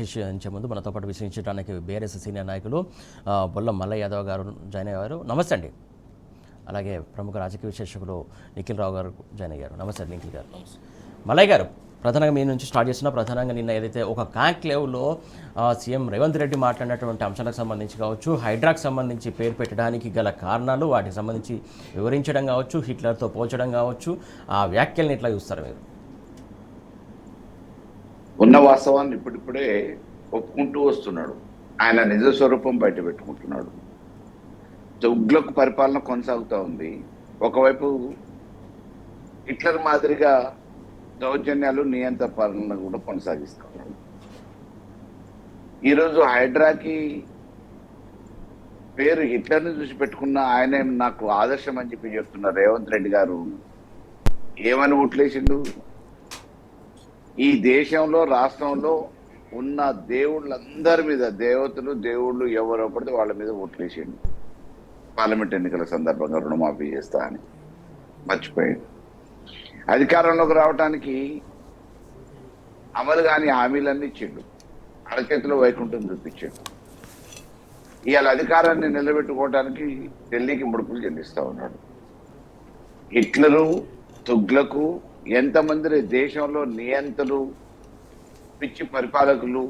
విశ్లేషించే ముందు మనతో పాటు విశ్లేషించడానికి బీఆర్ఎస్ సీనియర్ నాయకులు బొల్ల మల్లయ్య యాదవ్ గారు జాయిన్ అయ్యారు. నమస్తే అండి. అలాగే ప్రముఖ రాజకీయ విశ్లేషకులు నిఖిల్ రావు గారు జాయిన్ అయ్యారు. నమస్తే నిఖిల్ గారు. మల్లయ్య గారు, ప్రధానంగా మీ నుంచి స్టార్ట్ చేసిన ప్రధానంగా నిన్న ఏదైతే ఒక కాంక్లేవ్లో సీఎం రేవంత్ రెడ్డి మాట్లాడినటువంటి అంశాలకు సంబంధించి కావచ్చు, హైడ్రాకు సంబంధించి పేరు పెట్టడానికి గల కారణాలు, వాటికి సంబంధించి వివరించడం కావచ్చు, హిట్లర్తో పోల్చడం కావచ్చు, ఆ వ్యాఖ్యల్ని ఎట్లా చూస్తారు మీరు? ఉన్న వాస్తవాన్ని ఇప్పుడిప్పుడే ఒప్పుకుంటూ వస్తున్నాడు. ఆయన నిజ స్వరూపం బయట పెట్టుకుంటున్నాడు. ఉగ్లకు పరిపాలన కొనసాగుతూ ఉంది. ఒకవైపు హిట్లర్ మాదిరిగా దౌర్జన్యాలు, నియంత్రణ పాలన కూడా కొనసాగిస్తూ ఉన్నాడు. ఈరోజు హైడ్రాకి పేరు హిట్లర్ని చూసి పెట్టుకున్న ఆయనే నాకు ఆదర్శం అని చెప్పి చెప్తున్నారు రేవంత్ రెడ్డి గారు. ఏమని ఓట్లేసిండు? ఈ దేశంలో, రాష్ట్రంలో ఉన్న దేవుళ్ళందరి మీద, దేవతలు, దేవుళ్ళు ఎవరో పడితే వాళ్ళ మీద ఓట్లేసిండు. పార్లమెంట్ ఎన్నికల సందర్భంగా రుణమాఫీ చేస్తా అని మర్చిపోయాడు. అధికారంలోకి రావడానికి అమలు కాని హామీలన్నీ ఇచ్చిండు. అరచేతిలో వైకుంఠం చూపించాడు. ఇవాళ అధికారాన్ని నిలబెట్టుకోవడానికి ఢిల్లీకి ముడుపులు చెల్లిస్తా ఉన్నాడు. హిట్లరు, తుగ్లకు ఎంతమంది దేశంలో నియంతలు, పిచ్చి పరిపాలకులు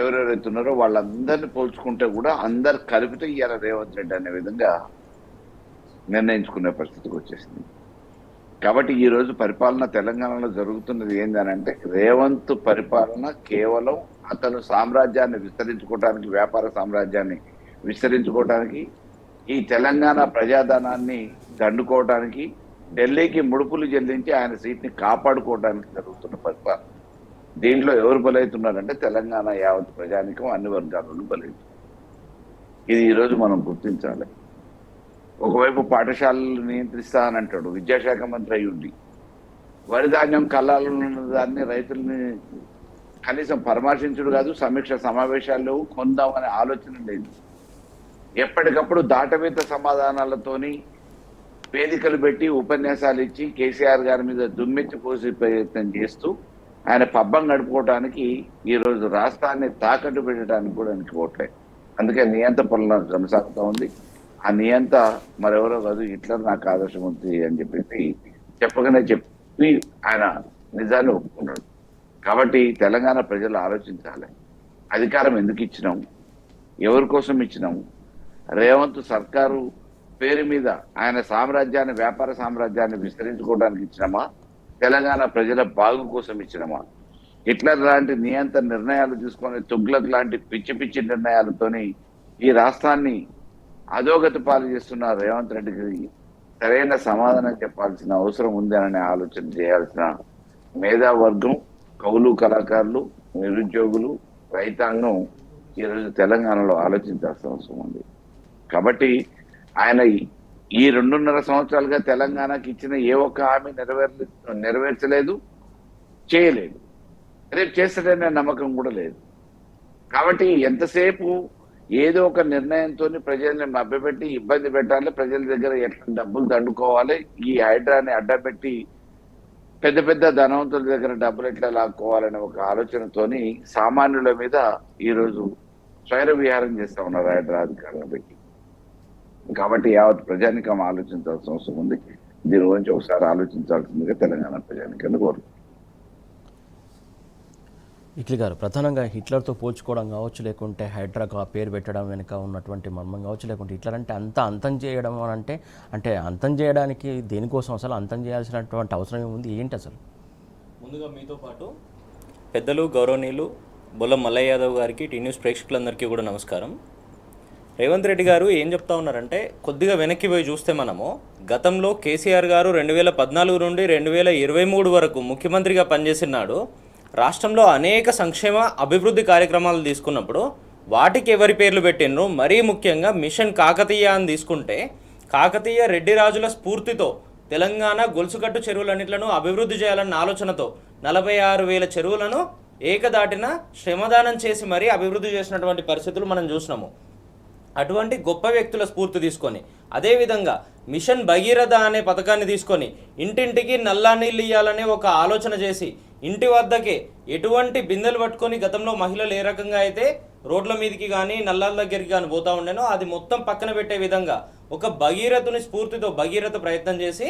ఎవరెవరైతున్నారో వాళ్ళందరినీ పోల్చుకుంటే కూడా అందరు కలిపితే ఇవాళ రేవంత్ రెడ్డి అనే విధంగా నిర్ణయించుకునే పరిస్థితికి వచ్చేసింది. కాబట్టి ఈరోజు పరిపాలన తెలంగాణలో జరుగుతున్నది ఏంటంటే, రేవంత్ పరిపాలన కేవలం అతను సామ్రాజ్యాన్ని విస్తరించుకోవడానికి, వ్యాపార సామ్రాజ్యాన్ని విస్తరించుకోవడానికి, ఈ తెలంగాణ ప్రజాధనాన్ని దండుకోవడానికి, ఢిల్లీకి ముడుపులు చెల్లించి ఆయన సీట్ని కాపాడుకోవడానికి జరుగుతున్న పరిపాలన. దీంట్లో ఎవరు బలవుతున్నారంటే తెలంగాణ యావత్ ప్రజానికం, అన్ని వర్గాలను బలవుతుంది. ఇది ఈరోజు మనం గుర్తించాలి. ఒకవైపు పాఠశాలలు నియంత్రిస్తా అని అంటాడు, విద్యాశాఖ మంత్రి అయ్యుండి. వరి ధాన్యం కళ్ళాలు ఉన్న దాన్ని రైతుల్ని కనీసం పరామర్శించుడు కాదు, సమీక్ష సమావేశాలు లేవు, కొందామనే ఆలోచన లేదు. ఎప్పటికప్పుడు దాటవేత సమాధానాలతోని వేదికలు పెట్టి ఉపన్యాసాలు ఇచ్చి కేసీఆర్ గారి మీద దుమ్మెత్తి పోసే ప్రయత్నం చేస్తూ ఆయన పబ్బం గడుపుకోవడానికి ఈరోజు రాష్ట్రాన్ని తాకట్టు పెట్టడానికి కూడా అనుకోవట్లేదు. అందుకే నియంత పనులు కొనసాగుతూ ఉంది. ఆ నియంత మరెవరో కాదు, హిట్లర్ నాకు ఆదర్శం ఉంది అని చెప్పేసి చెప్పగానే చెప్పి ఆయన నిజాన్ని ఒప్పుకున్నాడు. కాబట్టి తెలంగాణ ప్రజలు ఆలోచించాలి. అధికారం ఎందుకు ఇచ్చినాం, ఎవరి కోసం ఇచ్చినాం? రేవంత్ సర్కారు పేరు మీద ఆయన సామ్రాజ్యాన్ని, వ్యాపార సామ్రాజ్యాన్ని విస్తరించుకోవడానికి ఇచ్చినామా, తెలంగాణ ప్రజల బాగు కోసం ఇచ్చినామా? హిట్లర్ లాంటి నియంత్ర నిర్ణయాలు తీసుకొని, తుగ్లక్ లాంటి పిచ్చి పిచ్చి నిర్ణయాలతోని ఈ రాష్ట్రాన్ని అధోగతి పాలు చేస్తున్న రేవంత్ రెడ్డికి సరైన సమాధానం చెప్పాల్సిన అవసరం ఉంది అనే ఆలోచన చేయాల్సిన మేధావర్గం, కవులు, కళాకారులు, నిరుద్యోగులు, రైతాంగం ఈరోజు తెలంగాణలో ఆలోచించాల్సిన అవసరం ఉంది. కాబట్టి ఆయన ఈ 2.5 సంవత్సరాలుగా తెలంగాణకి ఇచ్చిన ఏ ఒక్క హామీ నెరవేర్చలేదు, చేయలేదు. రేపు చేస్తాడనే నమ్మకం కూడా లేదు. కాబట్టి ఎంతసేపు ఏదో ఒక నిర్ణయంతో ప్రజల్ని మభ్యపెట్టి ఇబ్బంది పెట్టాలి, ప్రజల దగ్గర ఎట్లా డబ్బులు దండుకోవాలి, ఈ హైడ్రాని అడ్డపెట్టి పెద్ద పెద్ద ధనవంతుల దగ్గర డబ్బులు ఎట్లా లాక్కోవాలనే ఒక ఆలోచనతోని సామాన్యుల మీద ఈరోజు స్వైర విహారం చేస్తా ఉన్నారు హైడ్రా అధికారులను పెట్టి. కాబట్టి యావత్ ప్రజానికం ఆలోచించాల్సిన అవసరం ఉంది. దీని గురించి ఒకసారి ఆలోచించాల్సిందిగా తెలంగాణ ప్రజానికాన్ని కోరుకుంటున్నాను. నిఖిల్ గారు, ప్రధానంగా హిట్లర్తో పోల్చుకోవడం కావచ్చు, లేకుంటే హైడ్రాకు ఆ పేరు పెట్టడం వెనుక ఉన్నటువంటి మర్మం కావచ్చు, లేకుంటే హిట్లర్ అంటే అంతం చేయడం అని అంటే అంతం చేయడానికి దేనికోసం అసలు అంతం చేయాల్సినటువంటి అవసరం ఏముంది, ఏంటి అసలు? ముందుగా మీతో పాటు పెద్దలు, గౌరవనీయులు బొల్ల మల్లయ్య యాదవ్ గారికి, టీ న్యూస్ ప్రేక్షకులందరికీ కూడా నమస్కారం. రేవంత్ రెడ్డి గారు ఏం చెప్తా ఉన్నారంటే, కొద్దిగా వెనక్కి పోయి చూస్తే మనము గతంలో కేసీఆర్ గారు 2014 నుండి 2023 వరకు ముఖ్యమంత్రిగా పనిచేసినాడు. రాష్ట్రంలో అనేక సంక్షేమ అభివృద్ధి కార్యక్రమాలు తీసుకున్నప్పుడు వాటికి ఎవరి పేర్లు పెట్టినరు, మరీ ముఖ్యంగా మిషన్ కాకతీయ అని తీసుకుంటే, కాకతీయ రెడ్డి రాజుల స్ఫూర్తితో తెలంగాణ గొలుసుకట్టు చెరువులన్నింటిలను అభివృద్ధి చేయాలన్న ఆలోచనతో 46,000 చెరువులను ఏకదాటిన శ్రమదానం చేసి మరీ అభివృద్ధి చేసినటువంటి పరిస్థితులు మనం చూసినాము. అటువంటి గొప్ప వ్యక్తుల స్ఫూర్తి తీసుకొని, అదేవిధంగా మిషన్ భగీరథ అనే పథకాన్ని తీసుకొని ఇంటింటికి నల్లా నీళ్ళు ఇవ్వాలనే ఒక ఆలోచన చేసి ఇంటి వద్దకే ఎటువంటి బిందెలు పట్టుకొని గతంలో మహిళలు ఏ రకంగా అయితే రోడ్ల మీదకి కానీ నల్లాల దగ్గరికి కానీ పోతూ ఉండేనో అది మొత్తం పక్కన పెట్టే విధంగా ఒక భగీరథుని స్ఫూర్తితో భగీరథ ప్రయత్నం చేసి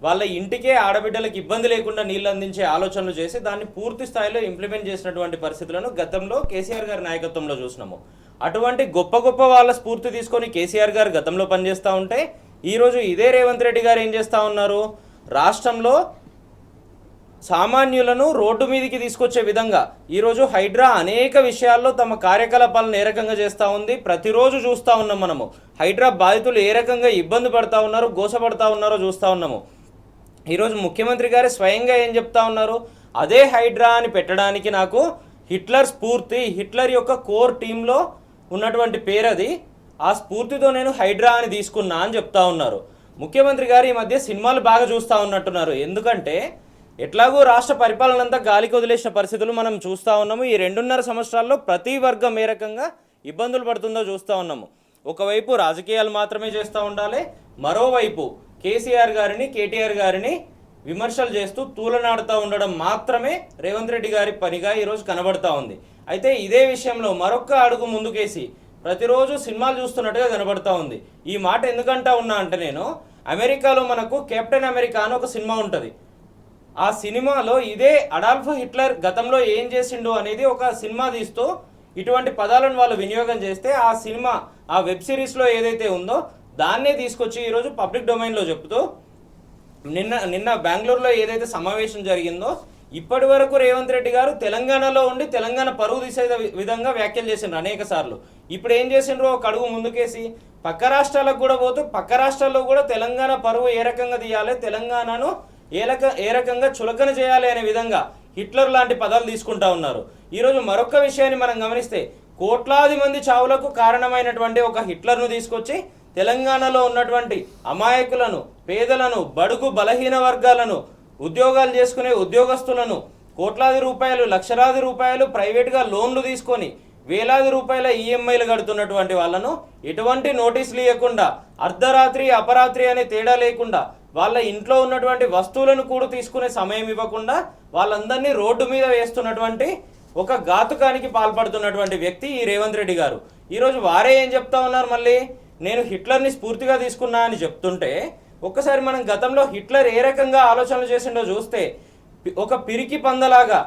వాళ్ళ ఇంటికే ఆడబిడ్డలకు ఇబ్బంది లేకుండా నీళ్ళు అందించే ఆలోచనలు చేసి దాన్ని పూర్తి స్థాయిలో ఇంప్లిమెంట్ చేసినటువంటి పరిస్థితులను గతంలో కేసీఆర్ గారి నాయకత్వంలో చూసినాము. అటువంటి గొప్ప గొప్ప వాళ్ళ స్ఫూర్తి తీసుకొని కేసీఆర్ గారు గతంలో పనిచేస్తూ ఉంటే ఈరోజు ఇదే రేవంత్ రెడ్డి గారు ఏం చేస్తూ ఉన్నారు, రాష్ట్రంలో సామాన్యులను రోడ్డు మీదకి తీసుకొచ్చే విధంగా ఈరోజు హైడ్రా అనేక విషయాల్లో తమ కార్యకలాపాలను ఏ రకంగా చేస్తూ ఉంది. ప్రతిరోజు చూస్తూ ఉన్నాం మనము హైడ్రా బాధితులు ఏ రకంగా ఇబ్బంది పడుతూ ఉన్నారో, గోసపడతా ఉన్నారో చూస్తూ ఉన్నాము. ఈరోజు ముఖ్యమంత్రి గారు స్వయంగా ఏం చెప్తా ఉన్నారు, అదే హైడ్రా అని పెట్టడానికి నాకు హిట్లర్ స్ఫూర్తి, హిట్లర్ యొక్క కోర్ టీంలో ఉన్నటువంటి పేరు అది, ఆ స్ఫూర్తితో నేను హైడ్రా అని తీసుకున్నా అని చెప్తా ఉన్నారు. ముఖ్యమంత్రి గారు ఈ మధ్య సినిమాలు బాగా చూస్తూ ఉన్నట్టున్నారు. ఎందుకంటే ఎట్లాగూ రాష్ట్ర పరిపాలన అంతా గాలికి వదిలేసిన పరిస్థితులు మనం చూస్తూ ఉన్నాము. ఈ 2.5 సంవత్సరాల్లో ప్రతి వర్గం ఏ రకంగా ఇబ్బందులు పడుతుందో చూస్తూ ఉన్నాము. ఒకవైపు రాజకీయాలు మాత్రమే చేస్తూ ఉండాలి, మరోవైపు కేసీఆర్ గారిని, కేటీఆర్ గారిని విమర్శలు చేస్తూ తూలనాడుతూ ఉండడం మాత్రమే రేవంత్ రెడ్డి గారి పనిగా ఈరోజు కనబడతా ఉంది. అయితే ఇదే విషయంలో మరొక అడుగు ముందుకేసి ప్రతిరోజు సినిమాలు చూస్తున్నట్టుగా కనబడతా ఉంది. ఈ మాట ఎందుకంటా ఉన్నా అంటే నేను అమెరికాలో మనకు కెప్టెన్ అమెరికా అని ఒక సినిమా ఉంటుంది. ఆ సినిమాలో ఇదే అడాల్ఫ్ హిట్లర్ గతంలో ఏం చేసిండు అనేది ఒక సినిమా తీస్తూ ఇటువంటి పదాలను వాళ్ళు వినియోగం చేస్తే ఆ సినిమా, ఆ వెబ్ సిరీస్లో ఏదైతే ఉందో దాన్నే తీసుకొచ్చి ఈరోజు పబ్లిక్ డొమైన్లో చెప్తూ నిన్న బెంగళూరులో ఏదైతే సమావేశం జరిగిందో ఇప్పటి వరకు రేవంత్ రెడ్డి గారు తెలంగాణలో ఉండి తెలంగాణ పరువు తీసే విధంగా వ్యాఖ్యలు చేసిండ్రు అనేక సార్లు. ఇప్పుడు ఏం చేసిండ్రు, ఒక అడుగు ముందుకేసి పక్క రాష్ట్రాలకు కూడా పోతూ పక్క రాష్ట్రాల్లో కూడా తెలంగాణ పరువు ఏ రకంగా తీయాలి, తెలంగాణను ఏ రకంగా చులకన చేయాలి అనే విధంగా హిట్లర్ లాంటి పదాలు తీసుకుంటా ఉన్నారు. ఈరోజు మరొక విషయాన్ని మనం గమనిస్తే కోట్లాది మంది చావులకు కారణమైనటువంటి ఒక హిట్లర్ను తీసుకొచ్చి తెలంగాణలో ఉన్నటువంటి అమాయకులను, పేదలను, బడుగు బలహీన వర్గాలను, ఉద్యోగాలు చేసుకునే ఉద్యోగస్తులను కోట్లాది రూపాయలు, లక్షలాది రూపాయలు ప్రైవేట్గా లోన్లు తీసుకొని వేలాది రూపాయల ఈఎంఐలు కడుతున్నటువంటి వాళ్ళను ఎటువంటి నోటీసులు ఇవ్వకుండా, అర్ధరాత్రి అపరాత్రి అనే తేడా లేకుండా వాళ్ళ ఇంట్లో ఉన్నటువంటి వస్తువులను కూడా తీసుకునే సమయం ఇవ్వకుండా వాళ్ళందరినీ రోడ్డు మీద వేస్తున్నటువంటి ఒక ఘాతుకానికి పాల్పడుతున్నటువంటి వ్యక్తి ఈ రేవంత్ రెడ్డి గారు. ఈరోజు వారే ఏం చెప్తా ఉన్నారు, మళ్ళీ నేను హిట్లర్ని స్ఫూర్తిగా తీసుకున్నా అని చెప్తుంటే ఒక్కసారి మనం గతంలో హిట్లర్ ఏ రకంగా ఆలోచనలు చేసిండో చూస్తే ఒక పిరికి పందలాగా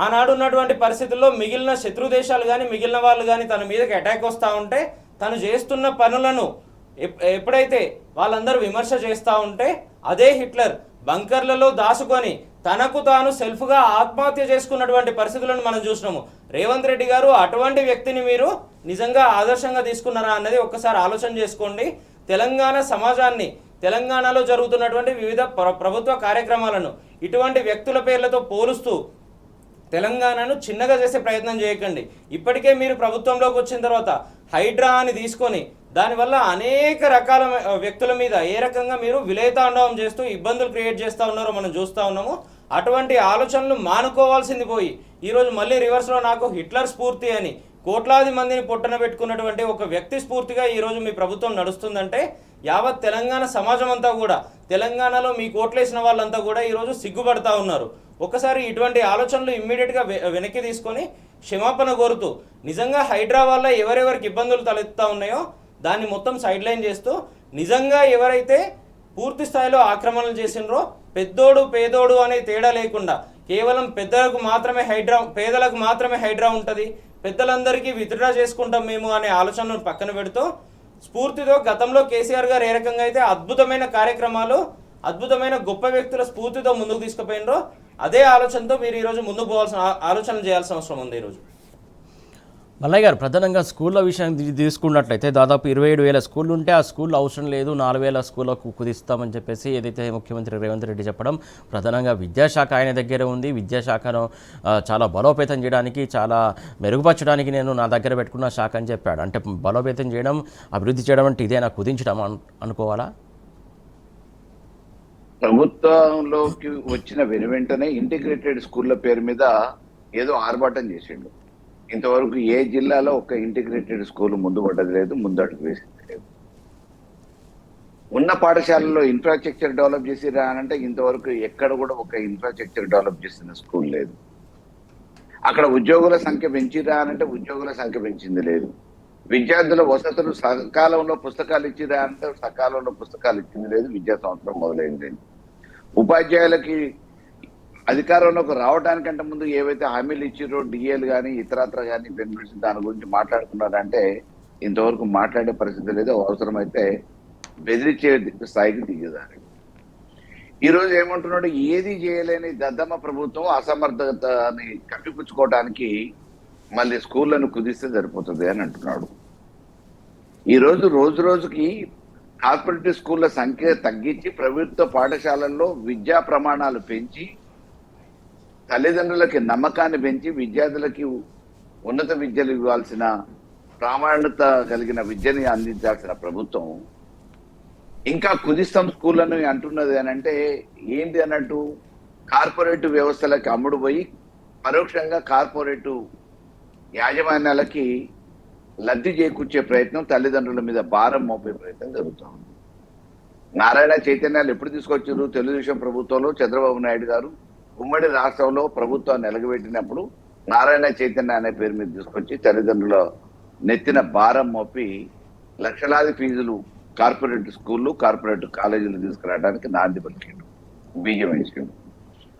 ఆనాడు ఉన్నటువంటి పరిస్థితుల్లో మిగిలిన శత్రు దేశాలు కానీ మిగిలిన వాళ్ళు కానీ తన మీదకి అటాక్ వస్తూ ఉంటే తను చేస్తున్న పనులను ఎప్పుడైతే వాళ్ళందరూ విమర్శ చేస్తూ ఉంటే అదే హిట్లర్ బంకర్లలో దాచుకొని తనకు తాను సెల్ఫ్గా ఆత్మహత్య చేసుకున్నటువంటి పరిస్థితులను మనం చూసినాము. రేవంత్ రెడ్డి గారు అటువంటి వ్యక్తిని మీరు నిజంగా ఆదర్శంగా తీసుకున్నారా అన్నది ఒక్కసారి ఆలోచన చేసుకోండి. తెలంగాణ సమాజాన్ని, తెలంగాణలో జరుగుతున్నటువంటి వివిధ ప్రభుత్వ కార్యక్రమాలను ఇటువంటి వ్యక్తుల పేర్లతో పోలుస్తూ తెలంగాణను చిన్నగా చేసే ప్రయత్నం చేయకండి. ఇప్పటికే మీరు ప్రభుత్వంలోకి వచ్చిన తర్వాత హైడ్రా అని తీసుకొని దానివల్ల అనేక రకాల వ్యక్తుల మీద ఏ రకంగా మీరు విలయతాండవం చేస్తూ ఇబ్బందులు క్రియేట్ చేస్తూ ఉన్నారో మనం చూస్తూ ఉన్నాము. అటువంటి ఆలోచనలు మానుకోవాల్సింది పోయి ఈరోజు మళ్ళీ రివర్స్లో నాకు హిట్లర్ స్ఫూర్తి అని కోట్లాది మందిని పొట్టన పెట్టుకున్నటువంటి ఒక వ్యక్తి స్ఫూర్తిగా ఈరోజు మీ ప్రభుత్వం నడుస్తుందంటే యావత్ తెలంగాణ సమాజం అంతా కూడా, తెలంగాణలో మీ కోట్లేసిన వాళ్ళంతా కూడా ఈరోజు సిగ్గుపడతా ఉన్నారు. ఒకసారి ఇటువంటి ఆలోచనలు ఇమ్మీడియట్గా వెనక్కి తీసుకొని క్షమాపణ కోరుతూ నిజంగా హైడ్రా వల్ల ఎవరెవరికి ఇబ్బందులు తలెత్తుతా ఉన్నాయో దాన్ని మొత్తం సైడ్ లైన్ చేస్తూ నిజంగా ఎవరైతే పూర్తి స్థాయిలో ఆక్రమణలు చేసినరో పెద్దోడు పేదోడు అనే తేడా లేకుండా కేవలం పెద్దలకు మాత్రమే హైడ్రా, పేదలకు మాత్రమే హైడ్రా ఉంటుంది, పెద్దలందరికీ విత్డ్రా చేసుకుంటాం మేము అనే ఆలోచనను పక్కన పెడుతూ స్ఫూర్తితో గతంలో కేసీఆర్ గారు ఏ రకంగా అయితే అద్భుతమైన కార్యక్రమాలు, అద్భుతమైన గొప్ప వ్యక్తుల స్ఫూర్తితో ముందుకు తీసుకుపోయినరో అదే ఆలోచనతో మీరు ఈరోజు ముందుకు పోవాల్సిన ఆలోచన చేయాల్సిన అవసరం ఉంది. ఈరోజు మల్లయ్య గారు ప్రధానంగా స్కూళ్ళ విషయం తీసుకున్నట్లయితే దాదాపు 27,000 స్కూళ్ళు ఉంటే ఆ స్కూళ్ళు అవసరం లేదు, 4,000 స్కూళ్ళకు కుదిస్తామని చెప్పేసి ఏదైతే ముఖ్యమంత్రి రేవంత్ రెడ్డి చెప్పడం, ప్రధానంగా విద్యాశాఖ ఆయన దగ్గర ఉంది. విద్యాశాఖను చాలా బలోపేతం చేయడానికి, చాలా మెరుగుపరచడానికి నేను నా దగ్గర పెట్టుకున్న శాఖ అని చెప్పాడు. అంటే బలోపేతం చేయడం, అభివృద్ధి చేయడం అంటే ఇదేనా కుదించడం అనుకోవాలా? ప్రభుత్వంలోకి వచ్చిన వెనువెంటనే ఇంటిగ్రేటెడ్ స్కూళ్ళ పేరు మీద ఏదో ఆర్భాటం చేసిండు. ఇంతవరకు ఏ జిల్లాలో ఒక ఇంటిగ్రేటెడ్ స్కూల్ ముందు పడ్డది లేదు, ముందడుగు వేసింది లేదు. ఉన్న పాఠశాలలో ఇన్ఫ్రాస్ట్రక్చర్ డెవలప్ చేసిరా అని అంటే ఇంతవరకు ఎక్కడ కూడా ఒక ఇన్ఫ్రాస్ట్రక్చర్ డెవలప్ చేసిన స్కూల్ లేదు. అక్కడ ఉద్యోగుల సంఖ్య పెంచిరా అని అంటే ఉద్యోగుల సంఖ్య పెంచింది లేదు. విద్యార్థుల వసతులు సకాలంలో పుస్తకాలు ఇచ్చిరా అంటే సకాలంలో పుస్తకాలు ఇచ్చింది లేదు. విద్యా సంవత్సరం మొదలైంది. ఉపాధ్యాయులకి అధికారంలోకి రావడానికంటే ముందు ఏవైతే హామీలు ఇచ్చిరో డిఏలు కానీ ఇతరత్ర కానీ బెనిఫిట్స్ దాని గురించి మాట్లాడుకున్నారంటే ఇంతవరకు మాట్లాడే పరిస్థితి లేదు. అవసరమైతే బెదిరించే స్థాయికి దిగేదాన్ని. ఈ రోజు ఏమంటున్నాడు, ఏది చేయలేని దద్దమ్మ ప్రభుత్వం అసమర్థతని కప్పిపుచ్చుకోవడానికి మళ్ళీ స్కూళ్లను కుదిస్తే సరిపోతుంది అని అంటున్నాడు. ఈ రోజు రోజుకి కార్పొరేటివ్ స్కూళ్ల సంఖ్య తగ్గించి ప్రభుత్వ పాఠశాలల్లో విద్యా ప్రమాణాలు పెంచి తల్లిదండ్రులకి నమ్మకాన్ని పెంచి విద్యార్థులకి ఉన్నత విద్యలు ఇవ్వాల్సిన ప్రామాణ్యత కలిగిన విద్యని అందించాల్సిన ప్రభుత్వం ఇంకా కుదిస్తాం స్కూళ్ళను అంటున్నది అని అంటే ఏంటి అన్నట్టు, కార్పొరేటివ్ వ్యవస్థలకి అమ్ముడు పోయి పరోక్షంగా కార్పొరేటివ్ యాజమాన్యాలకి లబ్ధి చేకూర్చే ప్రయత్నం, తల్లిదండ్రుల మీద భారం మోపే ప్రయత్నం జరుగుతూ ఉంది. నారాయణ చైతన్యాలు ఎప్పుడు తీసుకొచ్చారు? తెలుగుదేశం ప్రభుత్వంలో చంద్రబాబు నాయుడు గారు ఉమ్మడి రాష్ట్రంలో ప్రభుత్వాన్ని నిలగబెట్టినప్పుడు నారాయణ చైతన్య అనే పేరు మీద తీసుకొచ్చి తల్లిదండ్రుల నెత్తిన భారం మోపి లక్షలాది ఫీజులు కార్పొరేట్ స్కూళ్ళు కార్పొరేట్ కాలేజీలు తీసుకురావడానికి నాంది పలికిండు, బీజం వేసిండు.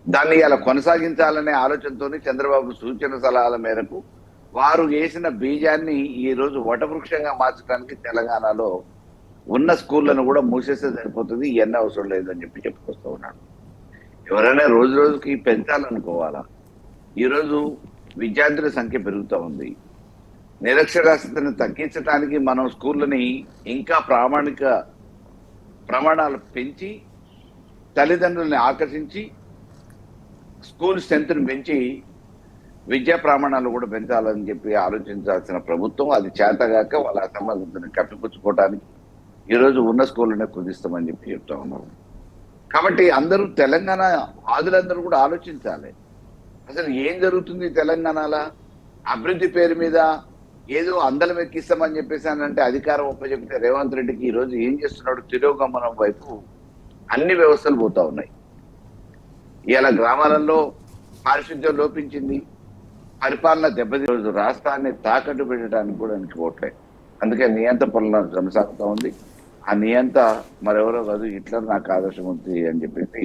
దాన్ని ఇలా కొనసాగించాలనే ఆలోచనతో చంద్రబాబు సూచన సలహాల మేరకు వారు వేసిన బీజాన్ని ఈ రోజు వటవృక్షంగా మార్చడానికి తెలంగాణలో ఉన్న స్కూళ్లను కూడా మూసేస్తే సరిపోతుంది, ఎన్న అవసరం లేదని చెప్పుకొస్తూ ఉన్నాడు. ఎవరైనా రోజు రోజుకి పెంచాలనుకోవాలా? ఈరోజు విద్యార్థుల సంఖ్య పెరుగుతూ ఉంది. నిరక్షరాస్యతను తగ్గించడానికి మనం స్కూళ్ళని ఇంకా ప్రమాణాలు పెంచి తల్లిదండ్రుల్ని ఆకర్షించి స్కూల్ స్ట్రెంత్ను పెంచి విద్యా ప్రమాణాలు కూడా పెంచాలని చెప్పి ఆలోచించాల్సిన ప్రభుత్వం అది చేతగాక వాళ్ళ అసమర్థతను కప్పిపుచ్చుకోవడానికి ఈరోజు ఉన్న స్కూళ్ళనే కుదిస్తామని చెప్పి చెప్తా ఉన్నారు. కాబట్టి అందరూ తెలంగాణ వాదులందరూ కూడా ఆలోచించాలి. అసలు ఏం జరుగుతుంది తెలంగాణలో? అభివృద్ధి పేరు మీద ఏదో అందలం ఎక్కిస్తామని చెప్పేసి అంటే అధికారం ఒప్పచెప్తే రేవంత్ రెడ్డికి ఈ రోజు ఏం చేస్తున్నాడు, తిరోగమనం వైపు అన్ని వ్యవస్థలు పోతా ఉన్నాయి. ఇలా గ్రామాలలో పారిశుద్ధ్యం లోపించింది, పరిపాలన దెబ్బతి, రోజు రాష్ట్రాన్ని తాకట్టు పెట్టడానికి కూడా పోవట్లేదు. అందుకే నియంత పనులు కొనసాగుతూ ఉంది. ఆ నియంత మరెవరో కాదు, హిట్లర్ నాకు ఆదర్శం ఉంది అని చెప్పేసి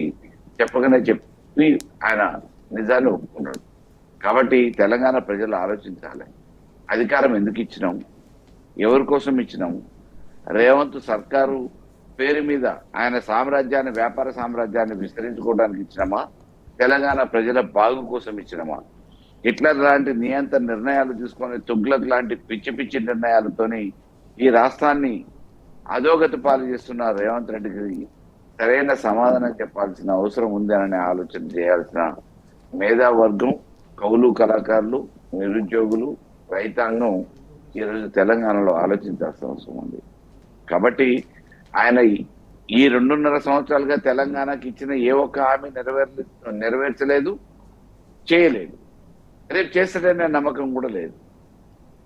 చెప్పగానే చెప్పి ఆయన నిజాన్ని ఒప్పుకున్నాడు. కాబట్టి తెలంగాణ ప్రజలు ఆలోచించాలి, అధికారం ఎందుకు ఇచ్చినాం, ఎవరి కోసం ఇచ్చినాం? రేవంత్ సర్కారు పేరు మీద ఆయన సామ్రాజ్యాన్ని, వ్యాపార సామ్రాజ్యాన్ని విస్తరించుకోవడానికి ఇచ్చినామా, తెలంగాణ ప్రజల బాగు కోసం ఇచ్చినామా? హిట్లర్ లాంటి నియంత నిర్ణయాలు తీసుకొని తుగ్లక్ లాంటి పిచ్చి పిచ్చి నిర్ణయాలతోని ఈ రాష్ట్రాన్ని అధోగతి పాలు చేస్తున్న రేవంత్ రెడ్డికి సరైన సమాధానం చెప్పాల్సిన అవసరం ఉంది అనే ఆలోచన చేయాల్సిన మేధావర్గం, కవులు, కళాకారులు, నిరుద్యోగులు, రైతాంగం ఈరోజు తెలంగాణలో ఆలోచించాల్సిన అవసరం ఉంది. కాబట్టి ఆయన ఈ 2.5 సంవత్సరాలుగా తెలంగాణకి ఇచ్చిన ఏ ఒక్క హామీ నెరవేర్చలేదు, చేయలేదు, రేపు చేస్తాడనే నమ్మకం కూడా లేదు.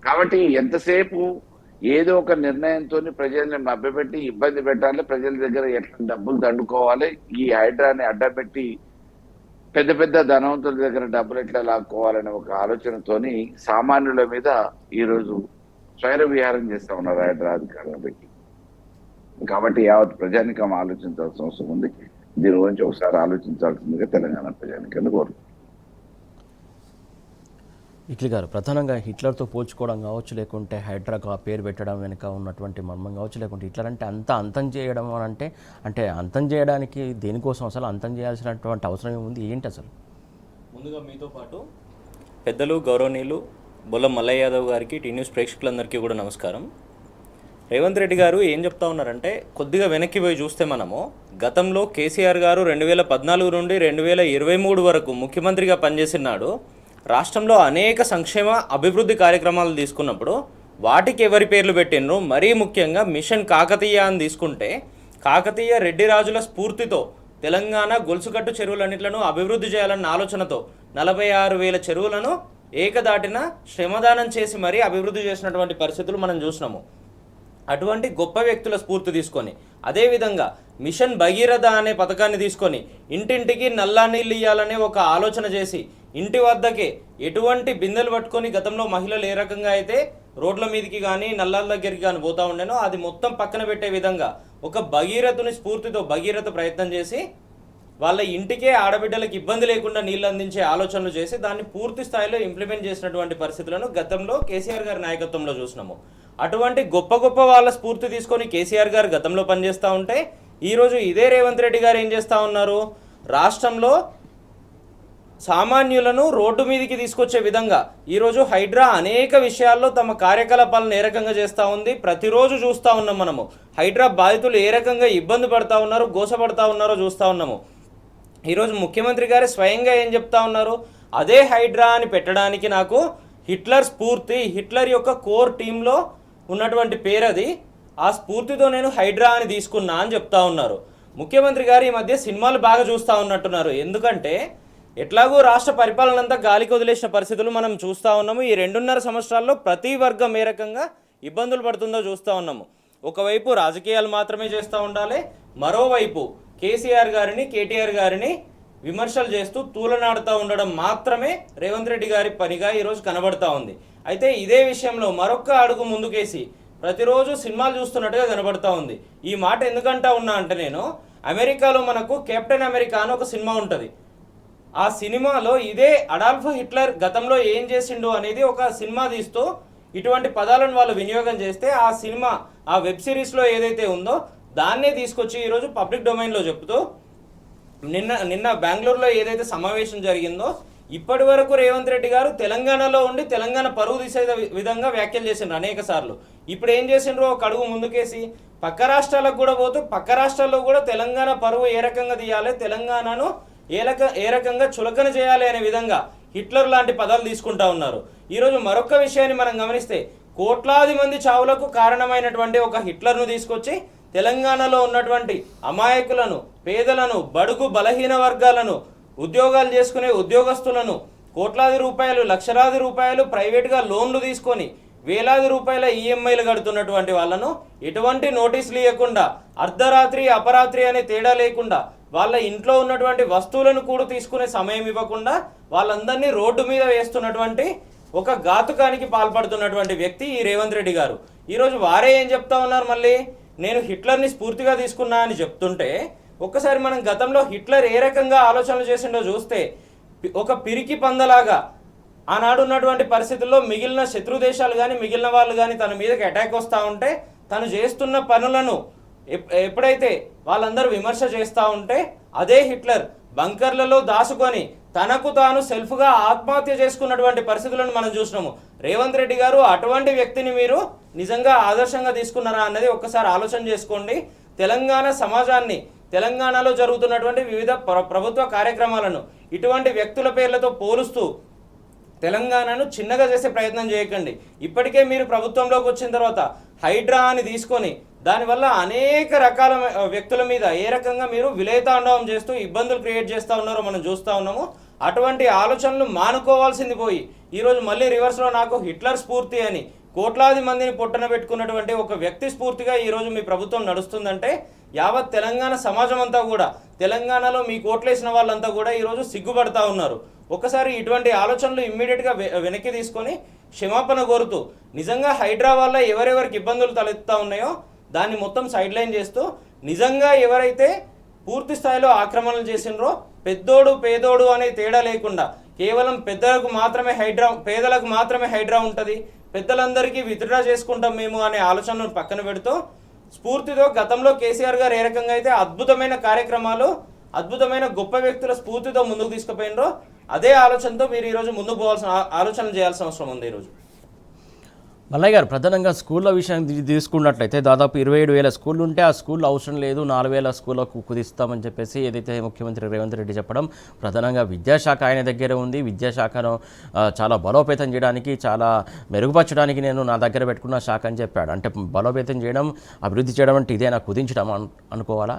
కాబట్టి ఎంతసేపు ఏదో ఒక నిర్ణయంతో ప్రజల్ని మభ్యపెట్టి ఇబ్బంది పెట్టాలి, ప్రజల దగ్గర ఎట్లా డబ్బులు దండుకోవాలి, ఈ హైడ్రాని అడ్డపెట్టి పెద్ద పెద్ద ధనవంతుల దగ్గర డబ్బులు ఎట్లా లాక్కోవాలనే ఒక ఆలోచనతోని సామాన్యుల మీద ఈరోజు స్వైర విహారం చేస్తా ఉన్నారు హైడ్రా అధికారులను పెట్టి. కాబట్టి యావత్ ప్రజానికం ఆలోచించాల్సిన అవసరం ఉంది. దీని గురించి ఒకసారి ఆలోచించాల్సిందిగా తెలంగాణ ప్రజానికాన్ని కోరుకుంటున్నాను. నిఖిల్ గారు, ప్రధానంగా హిట్లర్తో పోల్చుకోవడం కావచ్చు, లేకుంటే హైడ్రాకు ఆ పేరు పెట్టడం వెనుక ఉన్నటువంటి మర్మం కావచ్చు, లేకుంటే హిట్లర్ అంటే అంతం చేయడం అని అంటే అంతం చేయడానికి దేనికోసం అసలు అంతం చేయాల్సినటువంటి అవసరం ఏముంది, ఏంటి అసలు? ముందుగా మీతో పాటు పెద్దలు గౌరవనీయులు బొల్ల మల్లయ్య యాదవ్ గారికి, టీ న్యూస్ ప్రేక్షకులందరికీ కూడా నమస్కారం. రేవంత్ రెడ్డి గారు ఏం చెప్తా ఉన్నారంటే, కొద్దిగా వెనక్కి పోయి చూస్తే మనము గతంలో కేసీఆర్ గారు 2014 నుండి 2023 వరకు ముఖ్యమంత్రిగా పనిచేసినాడు. రాష్ట్రంలో అనేక సంక్షేమ అభివృద్ధి కార్యక్రమాలు తీసుకున్నప్పుడు వాటికి ఎవరి పేర్లు పెట్టినరు, మరీ ముఖ్యంగా మిషన్ కాకతీయ అని తీసుకుంటే కాకతీయ రెడ్డి రాజుల స్ఫూర్తితో తెలంగాణ గొలుసుకట్టు చెరువులన్నింటిను అభివృద్ధి చేయాలన్న ఆలోచనతో 46,000 చెరువులను ఏకదాటిన శ్రమదానం చేసి మరీ అభివృద్ధి చేసినటువంటి పరిస్థితులు మనం చూసినాము. అటువంటి గొప్ప వ్యక్తుల స్ఫూర్తి తీసుకొని, అదేవిధంగా మిషన్ భగీరథ అనే పథకాన్ని తీసుకొని ఇంటింటికి నల్లా నీళ్ళు ఇవ్వాలనే ఒక ఆలోచన చేసి ఇంటి వద్దకే ఎటువంటి బిందెలు పట్టుకొని గతంలో మహిళలు ఏ రకంగా అయితే రోడ్ల మీదకి కానీ నల్లాల దగ్గరికి కానీ పోతూ ఉండేనో అది మొత్తం పక్కన పెట్టే విధంగా ఒక భగీరథుని స్ఫూర్తితో భగీరథ ప్రయత్నం చేసి వాళ్ళ ఇంటికే ఆడబిడ్డలకు ఇబ్బంది లేకుండా నీళ్ళు అందించే ఆలోచనలు చేసి దాన్ని పూర్తి స్థాయిలో ఇంప్లిమెంట్ చేసినటువంటి పరిస్థితులను గతంలో కేసీఆర్ గారి నాయకత్వంలో చూసినాము. అటువంటి గొప్ప గొప్ప వాళ్ళ స్ఫూర్తి తీసుకొని కేసీఆర్ గారు గతంలో పనిచేస్తూ ఉంటే ఈరోజు ఇదే రేవంత్ రెడ్డి గారు ఏం చేస్తూ ఉన్నారు, రాష్ట్రంలో సామాన్యులను రోడ్డు మీదకి తీసుకొచ్చే విధంగా ఈరోజు హైడ్రా అనేక విషయాల్లో తమ కార్యకలాపాలను ఏ రకంగా చేస్తూ ఉంది. ప్రతిరోజు చూస్తూ ఉన్నాం మనము హైడ్రా బాధితులు ఏ రకంగా ఇబ్బంది పడుతూ ఉన్నారో, గోసపడతా ఉన్నారో చూస్తూ ఉన్నాము. ఈరోజు ముఖ్యమంత్రి గారు స్వయంగా ఏం చెప్తా ఉన్నారు, అదే హైడ్రా అని పెట్టడానికి నాకు హిట్లర్ స్ఫూర్తి, హిట్లర్ యొక్క కోర్ టీంలో ఉన్నటువంటి పేరు అది, ఆ స్ఫూర్తితో నేను హైడ్రా అని తీసుకున్నా అని చెప్తా ఉన్నారు. ముఖ్యమంత్రి గారు ఈ మధ్య సినిమాలు బాగా చూస్తూ ఉన్నట్టున్నారు. ఎందుకంటే ఎట్లాగూ రాష్ట్ర పరిపాలన అంతా గాలికి వదిలేసిన పరిస్థితులు మనం చూస్తూ ఉన్నాము. ఈ 2.5 సంవత్సరాల్లో ప్రతి వర్గం ఏ రకంగా ఇబ్బందులు పడుతుందో చూస్తూ ఉన్నాము. ఒకవైపు రాజకీయాలు మాత్రమే చేస్తూ ఉండాలి, మరోవైపు కేసీఆర్ గారిని, కేటీఆర్ గారిని విమర్శలు చేస్తూ తూలనాడుతూ ఉండడం మాత్రమే రేవంత్ రెడ్డి గారి పనిగా ఈరోజు కనబడతా ఉంది. అయితే ఇదే విషయంలో మరొక అడుగు ముందుకేసి ప్రతిరోజు సినిమాలు చూస్తున్నట్టుగా కనబడతా ఉంది. ఈ మాట ఎందుకంటా ఉన్నా అంటే నేను అమెరికాలో మనకు కెప్టెన్ అమెరికా అని ఒక సినిమా ఉంటుంది. ఆ సినిమాలో ఇదే అడాల్ఫ్ హిట్లర్ గతంలో ఏం చేసిండు అనేది ఒక సినిమా తీస్తూ ఇటువంటి పదాలను వాళ్ళు వినియోగం చేస్తే ఆ సినిమా, ఆ వెబ్ సిరీస్లో ఏదైతే ఉందో దాన్నే తీసుకొచ్చి ఈరోజు పబ్లిక్ డొమైన్లో చెప్తూ నిన్న బెంగళూరులో ఏదైతే సమావేశం జరిగిందో ఇప్పటి వరకు రేవంత్ రెడ్డి గారు తెలంగాణలో ఉండి తెలంగాణ పరువు తీసే విధంగా వ్యాఖ్యలు చేసిండ్రు అనేక సార్లు. ఇప్పుడు ఏం చేసిండ్రు, ఒక అడుగు ముందుకేసి పక్క రాష్ట్రాలకు కూడా పోతూ పక్క రాష్ట్రాల్లో కూడా తెలంగాణ పరువు ఏ రకంగా తీయాలి, తెలంగాణను ఏ రకంగా చులకన చేయాలి అనే విధంగా హిట్లర్ లాంటి పదాలు తీసుకుంటా ఉన్నారు. ఈరోజు మరొక విషయాన్ని మనం గమనిస్తే కోట్లాది మంది చావులకు కారణమైనటువంటి ఒక హిట్లర్ను తీసుకొచ్చి తెలంగాణలో ఉన్నటువంటి అమాయకులను, పేదలను, బడుగు బలహీన వర్గాలను, ఉద్యోగాలు చేసుకునే ఉద్యోగస్తులను కోట్లాది రూపాయలు, లక్షలాది రూపాయలు ప్రైవేట్గా లోన్లు తీసుకొని వేలాది రూపాయల ఈఎంఐలు కడుతున్నటువంటి వాళ్ళను ఎటువంటి నోటీసులు ఇవ్వకుండా, అర్ధరాత్రి అపరాత్రి అనే తేడా లేకుండా వాళ్ళ ఇంట్లో ఉన్నటువంటి వస్తువులను కూడా తీసుకునే సమయం ఇవ్వకుండా వాళ్ళందరినీ రోడ్డు మీద వేస్తున్నటువంటి ఒక ఘాతుకానికి పాల్పడుతున్నటువంటి వ్యక్తి ఈ రేవంత్ రెడ్డి గారు. ఈరోజు వారే ఏం చెప్తా ఉన్నారు, మళ్ళీ నేను హిట్లర్ని స్ఫూర్తిగా తీసుకున్నా అని చెప్తుంటే ఒక్కసారి మనం గతంలో హిట్లర్ ఏ రకంగా ఆలోచనలు చేసిండో చూస్తే ఒక పిరికి పందలాగా ఆనాడు ఉన్నటువంటి పరిస్థితుల్లో మిగిలిన శత్రు దేశాలు కానీ మిగిలిన వాళ్ళు కానీ తన మీదకి అటాక్ వస్తూ ఉంటే తను చేస్తున్న పనులను ఎప్పుడైతే వాళ్ళందరూ విమర్శ చేస్తూ ఉంటే అదే హిట్లర్ బంకర్లలో దాచుకొని తనకు తాను సెల్ఫ్గా ఆత్మహత్య చేసుకున్నటువంటి పరిస్థితులను మనం చూసినాము. రేవంత్ రెడ్డి గారు అటువంటి వ్యక్తిని మీరు నిజంగా ఆదర్శంగా తీసుకున్నారా అన్నది ఒక్కసారి ఆలోచన చేసుకోండి. తెలంగాణ సమాజాన్ని, తెలంగాణలో జరుగుతున్నటువంటి వివిధ ప్రభుత్వ కార్యక్రమాలను ఇటువంటి వ్యక్తుల పేర్లతో పోలుస్తూ తెలంగాణను చిన్నగా చేసే ప్రయత్నం చేయకండి. ఇప్పటికే మీరు ప్రభుత్వంలోకి వచ్చిన తర్వాత హైడ్రా అని తీసుకొని దానివల్ల అనేక రకాల వ్యక్తుల మీద ఏ రకంగా మీరు విలయతాండవం చేస్తూ ఇబ్బందులు క్రియేట్ చేస్తూ ఉన్నారో మనం చూస్తూ ఉన్నాము. అటువంటి ఆలోచనలు మానుకోవాల్సింది పోయి ఈరోజు మళ్ళీ రివర్స్లో నాకు హిట్లర్ స్ఫూర్తి అని కోట్లాది మందిని పొట్టన పెట్టుకున్నటువంటి ఒక వ్యక్తి స్ఫూర్తిగా ఈరోజు మీ ప్రభుత్వం నడుస్తుందంటే యావత్ తెలంగాణ సమాజం అంతా కూడా, తెలంగాణలో మీ కోట్లేసిన వాళ్ళంతా కూడా ఈరోజు సిగ్గుపడతా ఉన్నారు. ఒకసారి ఇటువంటి ఆలోచనలు ఇమ్మీడియట్గా వెనక్కి తీసుకొని క్షమాపణ కోరుతూ నిజంగా హైడ్రా వల్ల ఎవరెవరికి ఇబ్బందులు తలెత్తుతా ఉన్నాయో దాన్ని మొత్తం సైడ్ లైన్ చేస్తూ నిజంగా ఎవరైతే పూర్తి స్థాయిలో ఆక్రమణలు చేసినరో పెద్దోడు పేదోడు అనే తేడా లేకుండా కేవలం పెద్దలకు మాత్రమే హైడ్రా, పేదలకు మాత్రమే హైడ్రా ఉంటుంది, పెద్దలందరికీ విత్డ్రా చేసుకుంటాం మేము అనే ఆలోచనను పక్కన పెడుతూ స్ఫూర్తితో గతంలో కేసీఆర్ గారు ఏ రకంగా అయితే అద్భుతమైన కార్యక్రమాలు, అద్భుతమైన గొప్ప వ్యక్తుల స్ఫూర్తితో ముందుకు తీసుకుపోయినరో అదే ఆలోచనతో మీరు ఈరోజు ముందుకు పోవాల్సిన ఆలోచన చేయాల్సిన అవసరం ఉంది. ఈరోజు మల్లయ్య గారు, ప్రధానంగా స్కూళ్ళ విషయం తీసుకున్నట్లయితే దాదాపు 27,000 స్కూళ్ళు ఉంటే ఆ స్కూళ్ళు అవసరం లేదు, 4,000 స్కూళ్ళకు కుదిస్తామని చెప్పేసి ఏదైతే ముఖ్యమంత్రి రేవంత్ రెడ్డి చెప్పడం, ప్రధానంగా విద్యాశాఖ ఆయన దగ్గర ఉంది. విద్యాశాఖను చాలా బలోపేతం చేయడానికి, చాలా మెరుగుపరచడానికి నేను నా దగ్గర పెట్టుకున్న శాఖ అని చెప్పాడు. అంటే బలోపేతం చేయడం, అభివృద్ధి చేయడం అంటే ఇదేనా కుదించడం అనుకోవాలా?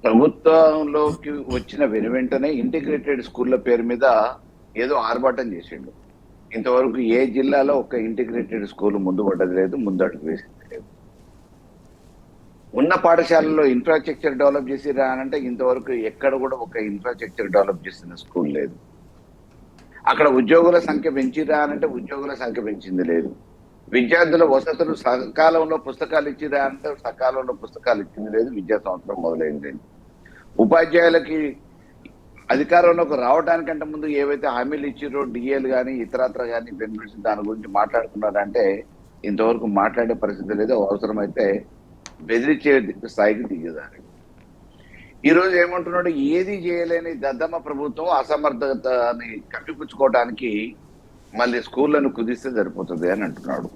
ప్రభుత్వంలోకి వచ్చిన వెనువెంటనే ఇంటిగ్రేటెడ్ స్కూళ్ళ పేరు మీద ఏదో ఆర్భాటం చేసిండు. ఇంతవరకు ఏ జిల్లాలో ఒక ఇంటిగ్రేటెడ్ స్కూల్ ముందు పడ్డది లేదు, ముందడుగు వేసింది లేదు. ఉన్న పాఠశాలలో ఇన్ఫ్రాస్ట్రక్చర్ డెవలప్ చేసిరా అని అంటే ఇంతవరకు ఎక్కడ కూడా ఒక ఇన్ఫ్రాస్ట్రక్చర్ డెవలప్ చేసిన స్కూల్ లేదు. అక్కడ ఉద్యోగుల సంఖ్య పెంచిరా అని అంటే ఉద్యోగుల సంఖ్య పెంచింది లేదు. విద్యార్థుల వసతులు సకాలంలో పుస్తకాలు ఇచ్చిరా అంటే సకాలంలో పుస్తకాలు ఇచ్చింది లేదు. విద్యా సంవత్సరం మొదలైంది. ఉపాధ్యాయులకి అధికారంలోకి రావడానికంటే ముందు ఏవైతే హామీలు ఇచ్చిరో డిఏలు కానీ ఇతరత్ర కానీ బెనిఫిట్స్ దాని గురించి మాట్లాడుకున్నారంటే ఇంతవరకు మాట్లాడే పరిస్థితి లేదు. అవసరమైతే బెదిరించే స్థాయికి దిగేదాన్ని. ఈ రోజు ఏమంటున్నాడు, ఏది చేయలేని దద్దమ్మ ప్రభుత్వం అసమర్థతని కప్పిపుచ్చుకోవడానికి మళ్ళీ స్కూళ్లను కుదిస్తే సరిపోతుంది అని అంటున్నాడు.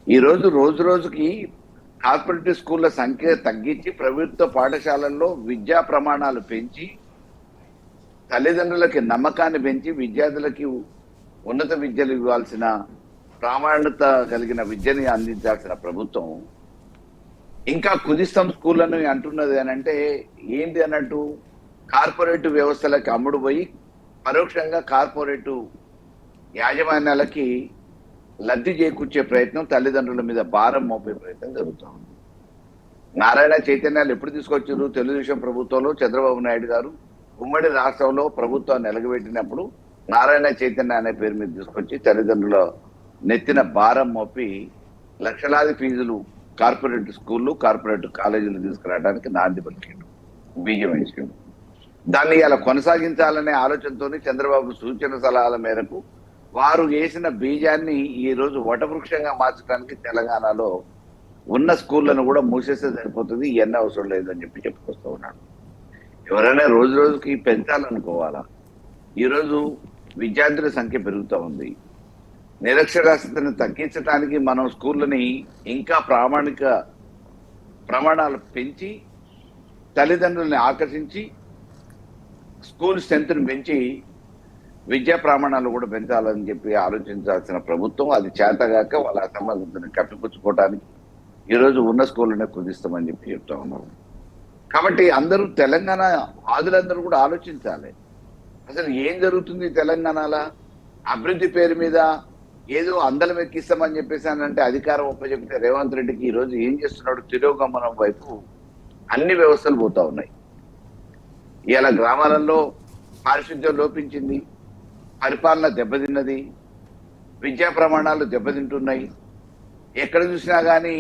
ఈ రోజు రోజుకి కార్పొరేటివ్ స్కూళ్ల సంఖ్య తగ్గించి ప్రభుత్వ పాఠశాలల్లో విద్యా ప్రమాణాలు పెంచి తల్లిదండ్రులకి నమ్మకాన్ని పెంచి విద్యార్థులకి ఉన్నత విద్యలు ఇవ్వాల్సిన ప్రామాణ్యత కలిగిన విద్యని అందించాల్సిన ప్రభుత్వం ఇంకా కుదిస్తాం స్కూళ్ళను అంటున్నది అని అంటే ఏంటి అన్నట్టు, కార్పొరేటివ్ వ్యవస్థలకి అమ్ముడు పోయి పరోక్షంగా కార్పొరేటివ్ యాజమాన్యాలకి లబ్ధి చేకూర్చే ప్రయత్నం, తల్లిదండ్రుల మీద భారం మోపే ప్రయత్నం జరుగుతూ ఉంది. నారాయణ చైతన్యాలు ఎప్పుడు తీసుకొచ్చారు? తెలుగుదేశం ప్రభుత్వంలో చంద్రబాబు నాయుడు గారు ఉమ్మడి రాష్ట్రంలో ప్రభుత్వాన్ని నిలగబెట్టినప్పుడు నారాయణ చైతన్య అనే పేరు మీద తీసుకొచ్చి తల్లిదండ్రుల నెత్తిన భారం మోపి లక్షలాది ఫీజులు కార్పొరేట్ స్కూళ్ళు కార్పొరేట్ కాలేజీలు తీసుకురావడానికి నాంది పలికిండు, బీజం వేసిండు. దాన్ని ఇలా కొనసాగించాలనే ఆలోచనతో చంద్రబాబు సూచన సలహాల మేరకు వారు వేసిన బీజాన్ని ఈ రోజు వటవృక్షంగా మార్చడానికి తెలంగాణలో ఉన్న స్కూళ్లను కూడా మూసేస్తే సరిపోతుంది, ఎన్న అవసరం లేదని చెప్పుకొస్తూ ఉన్నాడు. ఎవరైనా రోజు రోజుకి పెంచాలనుకోవాలా? ఈరోజు విద్యార్థుల సంఖ్య పెరుగుతూ ఉంది. నిరక్షరాస్యతను తగ్గించడానికి మనం స్కూళ్ళని ఇంకా ప్రమాణాలు పెంచి తల్లిదండ్రుల్ని ఆకర్షించి స్కూల్ స్ట్రెంత్ను పెంచి విద్యా ప్రమాణాలు కూడా పెంచాలని చెప్పి ఆలోచించాల్సిన ప్రభుత్వం అది చేతగాక వాళ్ళ అసమర్థతను కప్పిపుచ్చుకోవడానికి ఈరోజు ఉన్న స్కూళ్ళనే కుదిస్తామని చెప్పి చెప్తా ఉన్నారు. కాబట్టి అందరూ తెలంగాణ వాదులందరూ కూడా ఆలోచించాలి. అసలు ఏం జరుగుతుంది తెలంగాణలో? అభివృద్ధి పేరు మీద ఏదో అందలం ఎక్కిస్తామని చెప్పేసి అంటే అధికారం ఒప్పచెప్తే రేవంత్ రెడ్డికి ఈ రోజు ఏం చేస్తున్నాడు, తిరోగమనం వైపు అన్ని వ్యవస్థలు పోతా ఉన్నాయి. ఇవాళ గ్రామాలలో పారిశుద్ధ్యం లోపించింది, పరిపాలన దెబ్బతిన్నది, విద్యా ప్రమాణాలు దెబ్బతింటున్నాయి. ఎక్కడ చూసినా కానీ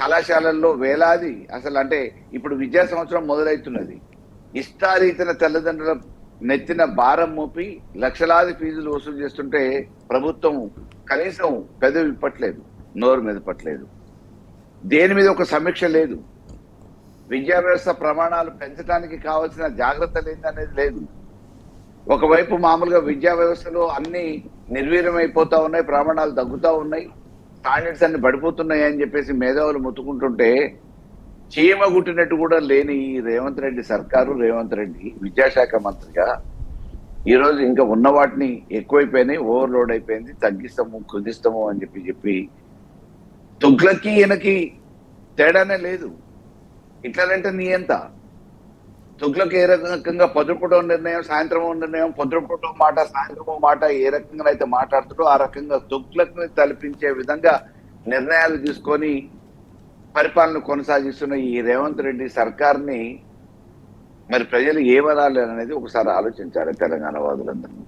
కళాశాలల్లో వేలాది అసలు అంటే ఇప్పుడు విద్యా సంవత్సరం మొదలవుతున్నది, ఇష్టారీతిన తల్లిదండ్రుల నెత్తిన భారం మోపి లక్షలాది ఫీజులు వసూలు చేస్తుంటే ప్రభుత్వం కనీసం పెదవి విప్పట్లేదు, నోరు మెదపట్లేదు. దేని మీద ఒక సమీక్ష లేదు. విద్యా వ్యవస్థ ప్రమాణాలు పెంచడానికి కావాల్సిన జాగ్రత్తలు ఏందనేది లేదు. ఒకవైపు మామూలుగా విద్యా వ్యవస్థలో అన్ని నిర్వీర్యమైపోతా ఉన్నాయి, ప్రమాణాలు తగ్గుతూ ఉన్నాయి, స్టాండర్డ్స్ అన్ని పడిపోతున్నాయి అని చెప్పేసి మేధావులు ముత్తుకుంటుంటే చీమ గుట్టినట్టు కూడా లేని ఈ రేవంత్ రెడ్డి సర్కారు, రేవంత్ రెడ్డి విద్యాశాఖ మంత్రిగా ఈరోజు ఇంకా ఉన్న వాటిని ఎక్కువైపోయినాయి, ఓవర్లోడ్ అయిపోయింది, తగ్గిస్తాము కుదిస్తాము అని చెప్పి తుగ్లకి ఈయనకి తేడానే లేదు. ఇట్లానంటే నీ ఎంత తుగ్లకి ఏ రకంగా పొద్దుపూట నిర్ణయం, సాయంత్రమో నిర్ణయం, పొద్దుపూట మాట సాయంత్రమో మాట ఏ రకంగా అయితే మాట్లాడుతాడో ఆ రకంగా తుగ్లక్ని తలపించే విధంగా నిర్ణయాలు తీసుకొని పరిపాలన కొనసాగిస్తున్న ఈ రేవంత్ రెడ్డి సర్కార్ని మరి ప్రజలు ఏమనాలి అనేది ఒకసారి ఆలోచించాలి తెలంగాణ వాదులందరూ.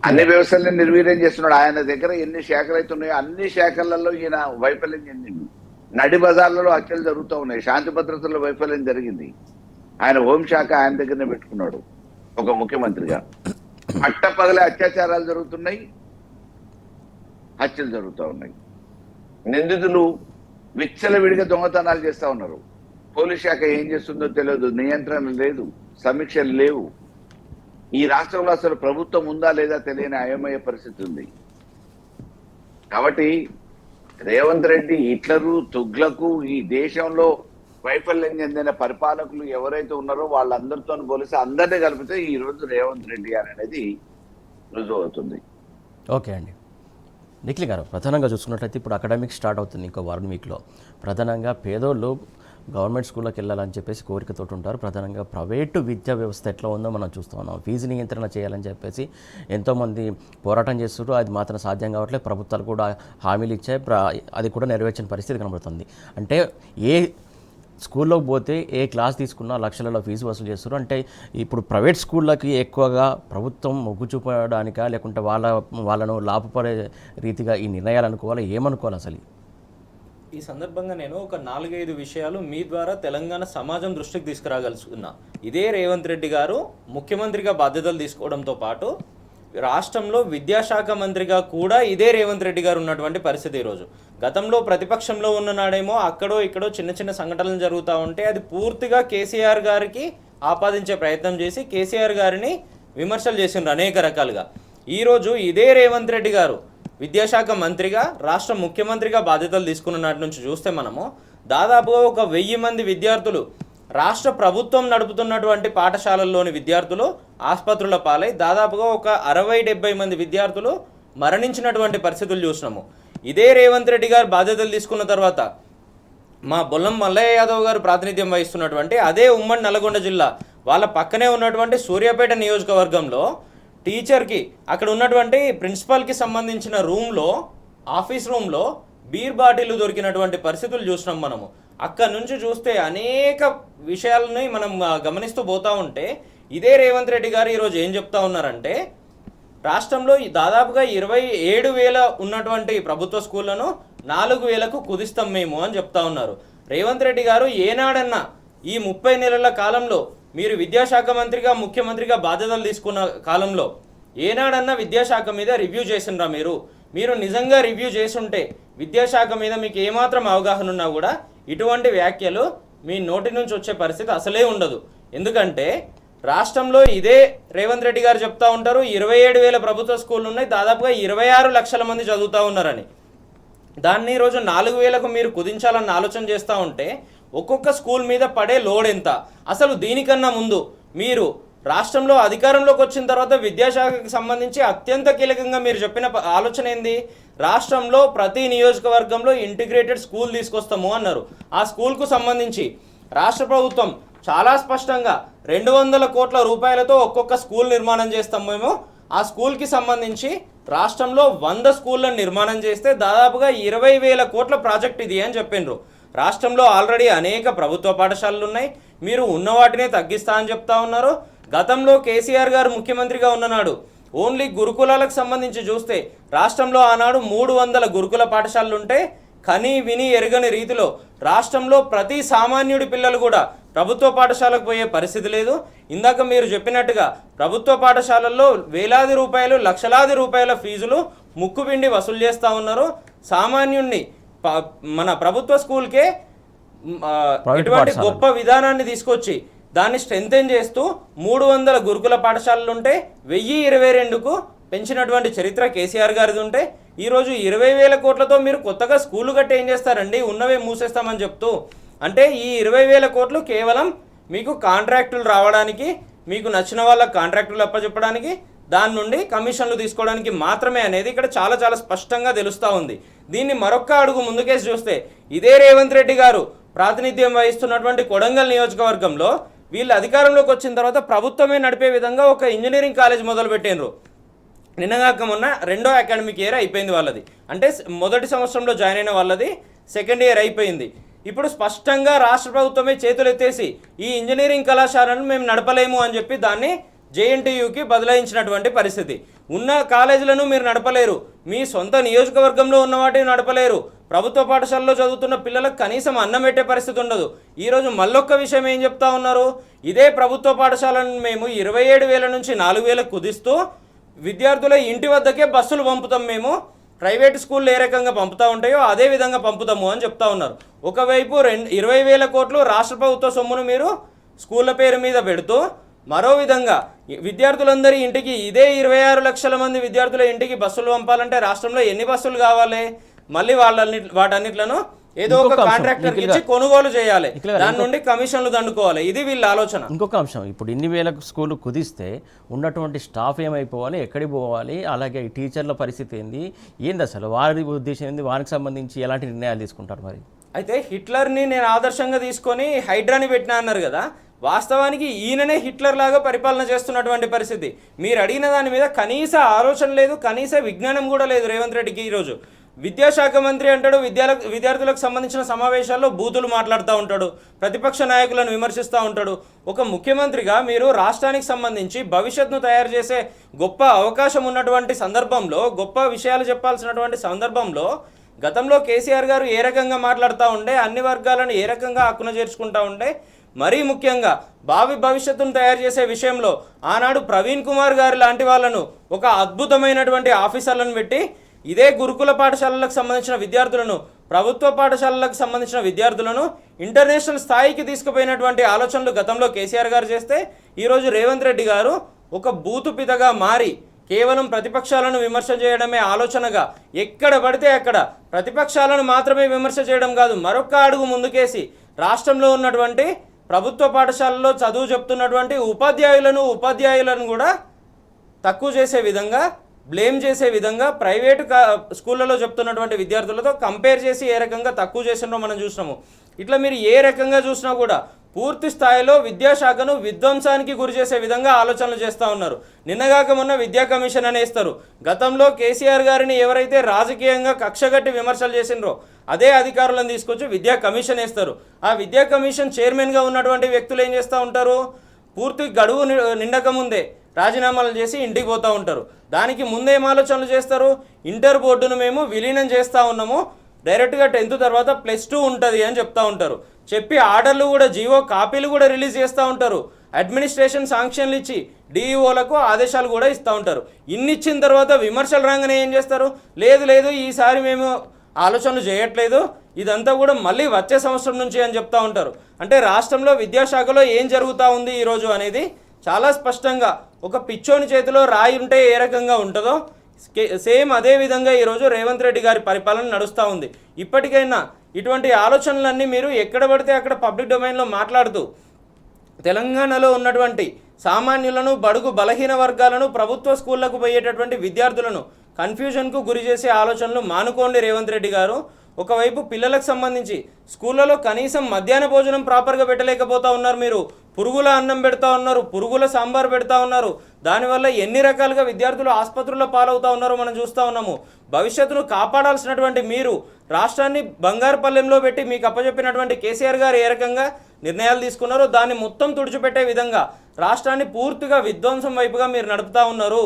అన్ని వ్యవస్థల్ని నిర్వీర్యం చేస్తున్నాడు. ఆయన దగ్గర ఎన్ని శాఖలు అయితే ఉన్నాయో అన్ని శాఖలలో ఈయన వైఫల్యం చెందింది. నడి బజార్లలో హత్యలు జరుగుతూ ఉన్నాయి, శాంతి భద్రతల్లో వైఫల్యం జరిగింది. ఆయన హోంశాఖ ఆయన దగ్గరనే పెట్టుకున్నాడు ఒక ముఖ్యమంత్రిగా. పట్టపగలే అత్యాచారాలు జరుగుతున్నాయి, హత్యలు జరుగుతూ ఉన్నాయి. నిందితులు విచ్చలవిడిగా దొంగతనాలు చేస్తూ ఉన్నారు. పోలీస్ శాఖ ఏం చేస్తుందో తెలియదు, నియంత్రణ లేదు, సమీక్షలు లేవు. ఈ రాష్ట్రంలో అసలు ప్రభుత్వం ఉందా లేదా తెలియని అయోమయ పరిస్థితి ఉంది. కాబట్టి రేవంత్ రెడ్డి, హిట్లరు, తుగ్లకు ఈ దేశంలో వైఫల్యం చెందిన పరిపాలకులు ఎవరైతే ఉన్నారో వాళ్ళందరితో పోలిస్తే అందరినీ కలిపితే ఈ రోజు రేవంత్ రెడ్డి అనేది రుజువు అవుతుంది. ఓకే అండి. నిఖిల్ గారు, ప్రధానంగా చూసుకున్నట్లయితే ఇప్పుడు అకాడమిక్ స్టార్ట్ అవుతుంది ఇంకో 1 వీక్లో. ప్రధానంగా పేదోళ్ళు గవర్నమెంట్ స్కూల్లోకి వెళ్ళాలని చెప్పేసి కోరికతో ఉంటారు. ప్రధానంగా ప్రైవేటు విద్యా వ్యవస్థ ఎట్లా ఉందో మనం చూస్తూ ఉన్నాం. ఫీజు నియంత్రణ చేయాలని చెప్పేసి ఎంతోమంది పోరాటం చేస్తున్నారు. అది మాత్రం సాధ్యం కావట్లేదు. ప్రభుత్వాలు కూడా హామీలు ఇచ్చాయి, అది కూడా నెరవేర్చిన పరిస్థితి కనబడుతుంది. అంటే ఏ స్కూల్లోకి పోతే ఏ క్లాస్ తీసుకున్నా లక్షలలో ఫీజు వసూలు చేస్తారు. అంటే ఇప్పుడు ప్రైవేట్ స్కూళ్ళకి ఎక్కువగా ప్రభుత్వం మొగ్గు చూపడానికా, లేకుంటే వాళ్ళను లాభపడే రీతిగా ఈ నిర్ణయాలు అనుకోవాలి, ఏమనుకోవాలి అసలు? ఈ సందర్భంగా నేను ఒక 4-5 విషయాలు మీ ద్వారా తెలంగాణ సమాజం దృష్టికి తీసుకురాగలుగుతున్నా. ఇదే రేవంత్ రెడ్డి గారు ముఖ్యమంత్రిగా బాధ్యతలు తీసుకోవడంతో పాటు రాష్ట్రంలో విద్యాశాఖ మంత్రిగా కూడా ఇదే రేవంత్ రెడ్డి గారు ఉన్నటువంటి పరిస్థితి ఈరోజు. గతంలో ప్రతిపక్షంలో ఉన్ననాడేమో అక్కడో ఇక్కడో చిన్న చిన్న సంఘటనలు జరుగుతూ ఉంటే అది పూర్తిగా కేసీఆర్ గారికి ఆపాదించే ప్రయత్నం చేసి కేసీఆర్ గారిని విమర్శలు చేసిండ్రు అనేక రకాలుగా. ఈరోజు ఇదే రేవంత్ రెడ్డి గారు విద్యాశాఖ మంత్రిగా రాష్ట్ర ముఖ్యమంత్రిగా బాధ్యతలు తీసుకున్న నాటి నుంచి చూస్తే మనము దాదాపుగా ఒక 1000 మంది విద్యార్థులు రాష్ట్ర ప్రభుత్వం నడుపుతున్నటువంటి పాఠశాలల్లోని విద్యార్థులు ఆసుపత్రుల పాలై దాదాపుగా ఒక 60-70 మంది విద్యార్థులు మరణించినటువంటి పరిస్థితులు చూసినాము. ఇదే రేవంత్ రెడ్డి గారు బాధ్యతలు తీసుకున్న తర్వాత మా బొల్లం మల్లయ్య యాదవ్ గారు ప్రాతినిధ్యం వహిస్తున్నటువంటి అదే ఉమ్మడి నల్గొండ జిల్లా వాళ్ళ పక్కనే ఉన్నటువంటి సూర్యాపేట నియోజకవర్గంలో టీచర్కి అక్కడ ఉన్నటువంటి ప్రిన్సిపాల్కి సంబంధించిన ఆఫీస్ రూమ్లో బీర్ బాటిల్ దొరికినటువంటి పరిస్థితులు చూసినాం మనము. అక్కడ నుంచి చూస్తే అనేక విషయాలని మనం గమనిస్తూ పోతూ ఉంటే ఇదే రేవంత్ రెడ్డి గారు ఈరోజు ఏం చెప్తా ఉన్నారంటే రాష్ట్రంలో దాదాపుగా 27,000 ఉన్నటువంటి ప్రభుత్వ స్కూళ్లను 4,000కు కుదిస్తాం మేము అని చెప్తా ఉన్నారు. రేవంత్ రెడ్డి గారు ఏనాడన్నా ఈ 30 నెలల కాలంలో మీరు విద్యాశాఖ మంత్రిగా ముఖ్యమంత్రిగా బాధ్యతలు తీసుకున్న కాలంలో ఏనాడన్నా విద్యాశాఖ మీద రివ్యూ చేసిండ్రా? మీరు నిజంగా రివ్యూ చేసుంటే విద్యాశాఖ మీద మీకు ఏమాత్రం అవగాహన ఉన్నా కూడా ఇటువంటి వ్యాఖ్యలు మీ నోటి నుంచి వచ్చే పరిస్థితి అసలే ఉండదు. ఎందుకంటే రాష్ట్రంలో ఇదే రేవంత్ రెడ్డి గారు చెప్తా ఉంటారు 27,000 ప్రభుత్వ స్కూళ్ళు ఉన్నాయి, దాదాపుగా 26 లక్షల మంది చదువుతూ ఉన్నారని. దాన్ని ఈరోజు 4,000కు మీరు కుదించాలన్న ఆలోచన చేస్తూ ఉంటే ఒక్కొక్క స్కూల్ మీద పడే లోడ్ ఎంత? అసలు దీనికన్నా ముందు మీరు రాష్ట్రంలో అధికారంలోకి వచ్చిన తర్వాత విద్యాశాఖకి సంబంధించి అత్యంత కీలకంగా మీరు చెప్పిన ఆలోచన ఏంది? రాష్ట్రంలో ప్రతి నియోజకవర్గంలో ఇంటిగ్రేటెడ్ స్కూల్ తీసుకొస్తాము అన్నారు. ఆ స్కూల్కు సంబంధించి రాష్ట్ర ప్రభుత్వం చాలా స్పష్టంగా 200 కోట్ల రూపాయలతో ఒక్కొక్క స్కూల్ నిర్మాణం చేస్తాము మేము. ఆ స్కూల్కి సంబంధించి రాష్ట్రంలో 100 స్కూళ్ళను నిర్మాణం చేస్తే దాదాపుగా 20,000 కోట్ల ప్రాజెక్ట్ ఇది అని చెప్పిండ్రు. రాష్ట్రంలో ఆల్రెడీ అనేక ప్రభుత్వ పాఠశాలలు ఉన్నాయి, మీరు ఉన్న వాటినే తగ్గిస్తా అని చెప్తా ఉన్నారు. గతంలో కేసీఆర్ గారు ముఖ్యమంత్రిగా ఉన్ననాడు ఓన్లీ గురుకులాలకు సంబంధించి చూస్తే రాష్ట్రంలో ఆనాడు 300 గురుకుల పాఠశాలలు ఉంటే కని విని ఎరగని రీతిలో రాష్ట్రంలో ప్రతి సామాన్యుడి పిల్లలు కూడా ప్రభుత్వ పాఠశాలకు పోయే పరిస్థితి లేదు. ఇందాక మీరు చెప్పినట్టుగా ప్రభుత్వ పాఠశాలల్లో వేలాది రూపాయలు లక్షలాది రూపాయల ఫీజులు ముక్కుపిండి వసూలు చేస్తూ ఉన్నారు. సామాన్యుణ్ణి మన ప్రభుత్వ స్కూల్కే ఇటువంటి గొప్ప విధానాన్ని తీసుకొచ్చి దాన్ని స్ట్రెంథెన్ చేస్తూ 300 గురుకుల పాఠశాలలు ఉంటే 1022కు పెంచినటువంటి చరిత్ర కేసీఆర్ గారిది ఉంటే ఈరోజు 20,000 కోట్లతో మీరు కొత్తగా స్కూళ్ళు కట్టి ఏం చేస్తారండి? ఉన్నవే మూసేస్తామని చెప్తూ. అంటే ఈ 20,000 కోట్లు కేవలం మీకు కాంట్రాక్టులు రావడానికి, మీకు నచ్చిన వాళ్ళకి కాంట్రాక్టులు అప్పచెప్పడానికి, దాని నుండి కమిషన్లు తీసుకోవడానికి మాత్రమే అనేది ఇక్కడ చాలా చాలా స్పష్టంగా తెలుస్తూ ఉంది. దీన్ని మరొక్క అడుగు ముందుకేసి చూస్తే ఇదే రేవంత్ రెడ్డి గారు ప్రాతినిధ్యం వహిస్తున్నటువంటి కొడంగల్ నియోజకవర్గంలో వీళ్ళు అధికారంలోకి వచ్చిన తర్వాత ప్రభుత్వమే నడిపే విధంగా ఒక ఇంజనీరింగ్ కాలేజ్ మొదలుపెట్టినరు. నిన్నగాక మొన్న 2వ అకాడమిక్ ఇయర్ అయిపోయింది వాళ్ళది. అంటే మొదటి సంవత్సరంలో జాయిన్ అయిన వాళ్ళది సెకండ్ ఇయర్ అయిపోయింది. ఇప్పుడు స్పష్టంగా రాష్ట్ర ప్రభుత్వమే చేతులు ఎత్తేసి ఈ ఇంజనీరింగ్ కళాశాలను మేము నడపలేము అని చెప్పి దాన్ని జేఎన్టీయూకి బదలాయించినటువంటి పరిస్థితి. ఉన్న కాలేజీలను మీరు నడపలేరు, మీ సొంత నియోజకవర్గంలో ఉన్న వాటిని నడపలేరు, ప్రభుత్వ పాఠశాలలో చదువుతున్న పిల్లలకు కనీసం అన్నం పెట్టే పరిస్థితి ఉండదు. ఈరోజు మళ్ళొక్క విషయం ఏం చెప్తా ఉన్నారు? ఇదే ప్రభుత్వ పాఠశాలను మేము 27,000 నుంచి 4,000 కుదిస్తూ విద్యార్థుల ఇంటి వద్దకే బస్సులు పంపుతాం, మేము ప్రైవేట్ స్కూళ్ళు ఏ రకంగా పంపుతూ ఉంటాయో అదే విధంగా పంపుతాము అని చెప్తా ఉన్నారు. ఒకవైపు 20,000 కోట్లు రాష్ట్ర ప్రభుత్వ సొమ్మును మీరు స్కూళ్ళ పేరు మీద పెడుతూ మరో విధంగా విద్యార్థులందరి ఇంటికి ఇదే 26 లక్షల మంది విద్యార్థుల ఇంటికి బస్సులు పంపాలంటే రాష్ట్రంలో ఎన్ని బస్సులు కావాలి? మళ్ళీ వాటన్నిట్లను ఏదో ఒక కాంట్రాక్టర్కి ఇచ్చి కొనుగోలు చేయాలి, దాని నుండి కమిషన్లు దండుకోవాలి. ఇది వీళ్ళ ఆలోచన. ఇంకొక అంశం, ఇప్పుడు ఇన్ని వేల స్కూల్ కుదిస్తే ఉన్నటువంటి స్టాఫ్ ఏమైపోవాలి, ఎక్కడికి పోవాలి, అలాగే టీచర్ల పరిస్థితి ఏంది అసలు, వారి ఉద్దేశం ఏంది, వారికి సంబంధించి ఎలాంటి నిర్ణయాలు తీసుకుంటారు మరి? అయితే హిట్లర్ని నేను ఆదర్శంగా తీసుకొని హైడ్రాని పెట్టినా అన్నారు కదా, వాస్తవానికి ఈయననే హిట్లర్ లాగా పరిపాలన చేస్తున్నటువంటి పరిస్థితి. మీరు అడిగిన దాని మీద కనీస ఆలోచన లేదు, కనీస విజ్ఞానం కూడా లేదు రేవంత్ రెడ్డికి. ఈరోజు విద్యాశాఖ మంత్రి అంటాడు, విద్యార్థులకు సంబంధించిన సమావేశాల్లో బూతులు మాట్లాడుతూ ఉంటాడు, ప్రతిపక్ష నాయకులను విమర్శిస్తూ ఉంటాడు. ఒక ముఖ్యమంత్రిగా మీరు రాష్ట్రానికి సంబంధించి భవిష్యత్తును తయారు చేసే గొప్ప అవకాశం ఉన్నటువంటి సందర్భంలో, గొప్ప విషయాలు చెప్పాల్సినటువంటి సందర్భంలో గతంలో కేసీఆర్ గారు ఏ రకంగా మాట్లాడుతూ ఉండే, అన్ని వర్గాలను ఏ రకంగా హక్కున చేర్చుకుంటూ ఉండే, మరీ ముఖ్యంగా భావి భవిష్యత్తును తయారు చేసే విషయంలో ఆనాడు ప్రవీణ్ కుమార్ గారు లాంటి వాళ్ళను ఒక అద్భుతమైనటువంటి ఆఫీసర్లను పెట్టి ఇదే గురుకుల పాఠశాలలకు సంబంధించిన విద్యార్థులను, ప్రభుత్వ పాఠశాలలకు సంబంధించిన విద్యార్థులను ఇంటర్నేషనల్ స్థాయికి తీసుకుపోయినటువంటి ఆలోచనలు గతంలో కేసీఆర్ గారు చేస్తే, ఈరోజు రేవంత్ రెడ్డి గారు ఒక బూతు పితగా మారి కేవలం ప్రతిపక్షాలను విమర్శ చేయడమే ఆలోచనగా ఎక్కడ పడితే అక్కడ ప్రతిపక్షాలను మాత్రమే విమర్శ చేయడం కాదు, మరొక అడుగు ముందుకేసి రాష్ట్రంలో ఉన్నటువంటి ప్రభుత్వ పాఠశాలలో చదువు చెప్తున్నటువంటి ఉపాధ్యాయులను కూడా తక్కువ చేసే విధంగా, బ్లేమ్ చేసే విధంగా, ప్రైవేటు స్కూళ్ళలో చెప్తున్నటువంటి విద్యార్థులతో కంపేర్ చేసి ఏ రకంగా తక్కువ చేసినో మనం చూసినాము. ఇట్లా మీరు ఏ రకంగా చూసినా కూడా పూర్తి స్థాయిలో విద్యాశాఖను విధ్వంసానికి గురి చేసే విధంగా ఆలోచనలు చేస్తూ ఉన్నారు. నిన్నగాక మొన్న విద్యా కమిషన్ అనేస్తారు. గతంలో కేసీఆర్ గారిని ఎవరైతే రాజకీయంగా కక్షగట్టి విమర్శలు చేసినరో అదే అధికారులను తీసుకొచ్చి విద్యా కమిషన్ వేస్తారు. ఆ విద్యా కమిషన్ చైర్మన్గా ఉన్నటువంటి వ్యక్తులు ఏం చేస్తూ ఉంటారు, పూర్తి గడువు నిండక ముందే రాజీనామాలు చేసి ఇంటికి పోతూ ఉంటారు. దానికి ముందేం ఆలోచనలు చేస్తారు, ఇంటర్ బోర్డును మేము విలీనం చేస్తూ ఉన్నాము, డైరెక్ట్గా 10th తర్వాత +2 ఉంటుంది అని చెప్తా ఉంటారు. చెప్పి ఆర్డర్లు కూడా, జీవో కాపీలు కూడా రిలీజ్ చేస్తూ ఉంటారు. అడ్మినిస్ట్రేషన్ శాంక్షన్లు ఇచ్చి డిఈఓలకు ఆదేశాలు కూడా ఇస్తూ ఉంటారు. ఇన్ని ఇచ్చిన తర్వాత విమర్శలు రాగానే ఏం చేస్తారు, లేదు ఈసారి మేము ఆలోచనలు చేయట్లేదు, ఇదంతా కూడా మళ్ళీ వచ్చే సంవత్సరం నుంచి అని చెప్తా ఉంటారు. అంటే రాష్ట్రంలో విద్యాశాఖలో ఏం జరుగుతూ ఉంది ఈరోజు అనేది చాలా స్పష్టంగా, ఒక పిచ్చోని చేతిలో రాయి ఉంటే ఏ రకంగా ఉంటుందో సేమ్ అదే విధంగా ఈరోజు రేవంత్ రెడ్డి గారి పరిపాలన నడుస్తూ ఉంది. ఇప్పటికైనా ఇటువంటి ఆలోచనలన్నీ మీరు ఎక్కడ పడితే అక్కడ పబ్లిక్ డొమైన్లో మాట్లాడుతూ తెలంగాణలో ఉన్నటువంటి సామాన్యులను, బడుగు బలహీన వర్గాలను, ప్రభుత్వ స్కూళ్లకు పోయేటటువంటి విద్యార్థులను కన్ఫ్యూజన్కు గురి చేసే ఆలోచనలు మానుకోండి రేవంత్ రెడ్డి గారు. ఒకవైపు పిల్లలకు సంబంధించి స్కూళ్ళలో కనీసం మధ్యాహ్న భోజనం ప్రాపర్గా పెట్టలేకపోతూ ఉన్నారు. మీరు పురుగుల అన్నం పెడతా ఉన్నారు, పురుగుల సాంబార్ పెడతా ఉన్నారు. దానివల్ల ఎన్ని రకాలుగా విద్యార్థులు ఆసుపత్రుల్లో పాలవుతూ ఉన్నారో మనం చూస్తూ ఉన్నాము. భవిష్యత్తును కాపాడాల్సినటువంటి మీరు రాష్ట్రాన్ని బంగారు పల్లెంలో పెట్టి మీకు అప్పచెప్పినటువంటి కేసీఆర్ గారు ఏ రకంగా నిర్ణయాలు తీసుకున్నారో దాన్ని మొత్తం తుడిచిపెట్టే విధంగా రాష్ట్రాన్ని పూర్తిగా విధ్వంసం వైపుగా మీరు నడుపుతూ ఉన్నారు.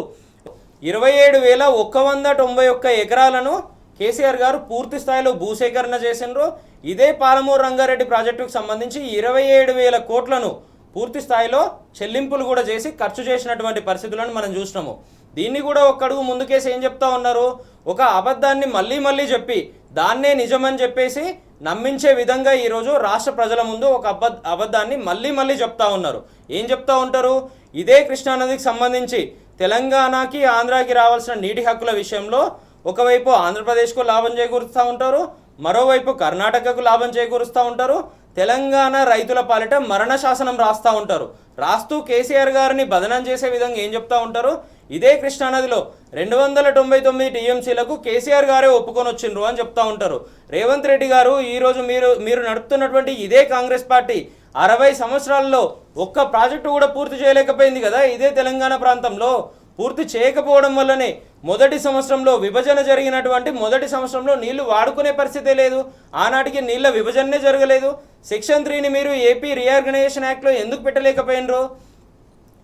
27,191 ఎకరాలను కేసీఆర్ గారు పూర్తి స్థాయిలో భూసేకరణ చేసినారు. ఇదే పాలమూరు రంగారెడ్డి ప్రాజెక్టుకు సంబంధించి 27,000 కోట్లను పూర్తి స్థాయిలో చెల్లింపులు కూడా చేసి ఖర్చు చేసినటువంటి పరిస్థితులను మనం చూసినాము. దీన్ని కూడా ఒక అడుగు ముందుకేసి ఏం చెప్తా ఉన్నారు, ఒక అబద్ధాన్ని మళ్ళీ చెప్పి దాన్నే నిజమని చెప్పేసి నమ్మించే విధంగా ఈరోజు రాష్ట్ర ప్రజల ముందు ఒక అబద్ధాన్ని మళ్ళీ చెప్తా ఉన్నారు. ఏం చెప్తా ఉంటారు, ఇదే కృష్ణానదికి సంబంధించి తెలంగాణకి ఆంధ్రాకి రావాల్సిన నీటి హక్కుల విషయంలో ఒకవైపు ఆంధ్రప్రదేశ్కు లాభం చేకూరుస్తూ ఉంటారు, మరోవైపు కర్ణాటకకు లాభం చేకూరుస్తూ ఉంటారు, తెలంగాణ రైతుల పాలిట మరణ శాసనం రాస్తూ ఉంటారు. రాస్తూ కేసీఆర్ గారిని బదనం చేసే విధంగా ఏం చెప్తా ఉంటారు, ఇదే కృష్ణానదిలో 299 టీఎంసీలకు కేసీఆర్ గారే ఒప్పుకొని వచ్చిండ్రు అని చెప్తా ఉంటారు. రేవంత్ రెడ్డి గారు ఈరోజు మీరు నడుపుతున్నటువంటి ఇదే కాంగ్రెస్ పార్టీ 60 సంవత్సరాల్లో ఒక్క ప్రాజెక్టు కూడా పూర్తి చేయలేకపోయింది కదా. ఇదే తెలంగాణ ప్రాంతంలో పూర్తి చేయకపోవడం వల్లనే మొదటి సంవత్సరంలో విభజన జరిగినటువంటి మొదటి సంవత్సరంలో నీళ్లు వాడుకునే పరిస్థితే లేదు. ఆనాటికి నీళ్ల విభజనే జరగలేదు. సెక్షన్ 3ని మీరు ఏపీ రీఆర్గనైజేషన్ యాక్ట్లో ఎందుకు పెట్టలేకపోయినరు?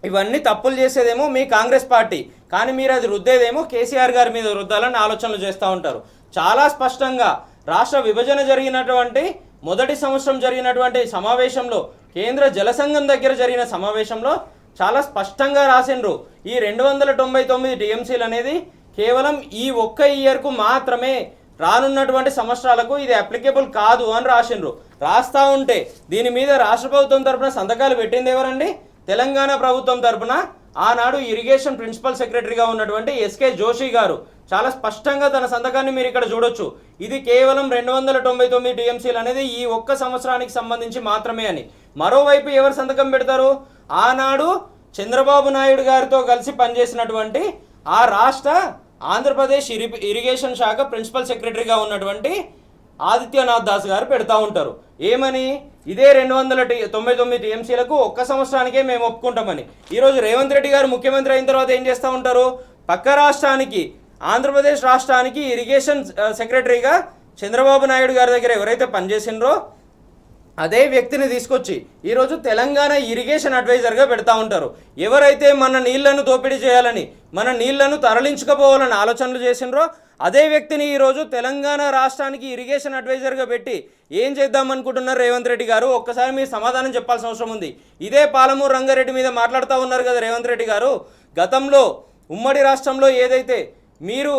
ఇవన్నీ తప్పులు చేసేదేమో మీ కాంగ్రెస్ పార్టీ, కానీ మీరు అది రుద్దేదేమో కేసీఆర్ గారి మీద రుద్దాలని ఆలోచనలు చేస్తూ ఉంటారు. చాలా స్పష్టంగా రాష్ట్ర విభజన జరిగినటువంటి మొదటి సంవత్సరం జరిగినటువంటి సమావేశంలో, కేంద్ర జలసంఘం దగ్గర జరిగిన సమావేశంలో చాలా స్పష్టంగా రాసిండ్రు, ఈ 299 టీఎంసీలు అనేది కేవలం ఈ ఒక్క ఇయర్కు మాత్రమే, రానున్నటువంటి సంవత్సరాలకు ఇది అప్లికేబుల్ కాదు అని రాసిండ్రు. రాస్తా ఉంటే దీని మీద రాష్ట్ర ప్రభుత్వం తరఫున సంతకాలు పెట్టింది ఎవరండి? తెలంగాణ ప్రభుత్వం తరఫున ఆనాడు ఇరిగేషన్ ప్రిన్సిపల్ సెక్రటరీగా ఉన్నటువంటి ఎస్కే జోషి గారు చాలా స్పష్టంగా తన సంతకాన్ని మీరు ఇక్కడ చూడొచ్చు. ఇది కేవలం 299 టీఎంసీలు అనేది ఈ ఒక్క సంవత్సరానికి సంబంధించి మాత్రమే అని. మరోవైపు ఎవరు సంతకం పెడతారు? ఆనాడు చంద్రబాబు నాయుడు గారితో కలిసి పనిచేసినటువంటి ఆ రాష్ట్ర ఆంధ్రప్రదేశ్ ఇరిగేషన్ శాఖ ప్రిన్సిపల్ సెక్రటరీగా ఉన్నటువంటి ఆదిత్యనాథ్ దాస్ గారు పెడతా ఉంటారు. ఏమని? ఇదే 299 టీఎంసీలకు ఒక్క సంవత్సరానికే మేము ఒప్పుకుంటామని. ఈరోజు రేవంత్ రెడ్డి గారు ముఖ్యమంత్రి అయిన తర్వాత ఏం చేస్తూ ఉంటారు? పక్క రాష్ట్రానికి, ఆంధ్రప్రదేశ్ రాష్ట్రానికి ఇరిగేషన్ సెక్రటరీగా చంద్రబాబు నాయుడు గారి దగ్గర ఎవరైతే పనిచేసిండ్రో అదే వ్యక్తిని తీసుకొచ్చి ఈరోజు తెలంగాణ ఇరిగేషన్ అడ్వైజర్గా పెడతా ఉంటారు. ఎవరైతే మన నీళ్లను దోపిడీ చేయాలని, మన నీళ్లను తరలించుకుపోవాలని ఆలోచనలు చేసిండ్రో అదే వ్యక్తిని ఈరోజు తెలంగాణ రాష్ట్రానికి ఇరిగేషన్ అడ్వైజర్గా పెట్టి ఏం చేద్దాం అనుకుంటున్నారు రేవంత్ రెడ్డి గారు? ఒక్కసారి మీరు సమాధానం చెప్పాల్సిన అవసరం ఉంది. ఇదే పాలమూరు రంగారెడ్డి మీద మాట్లాడుతూ ఉన్నారు కదా రేవంత్ రెడ్డి గారు. గతంలో ఉమ్మడి రాష్ట్రంలో ఏదైతే మీరు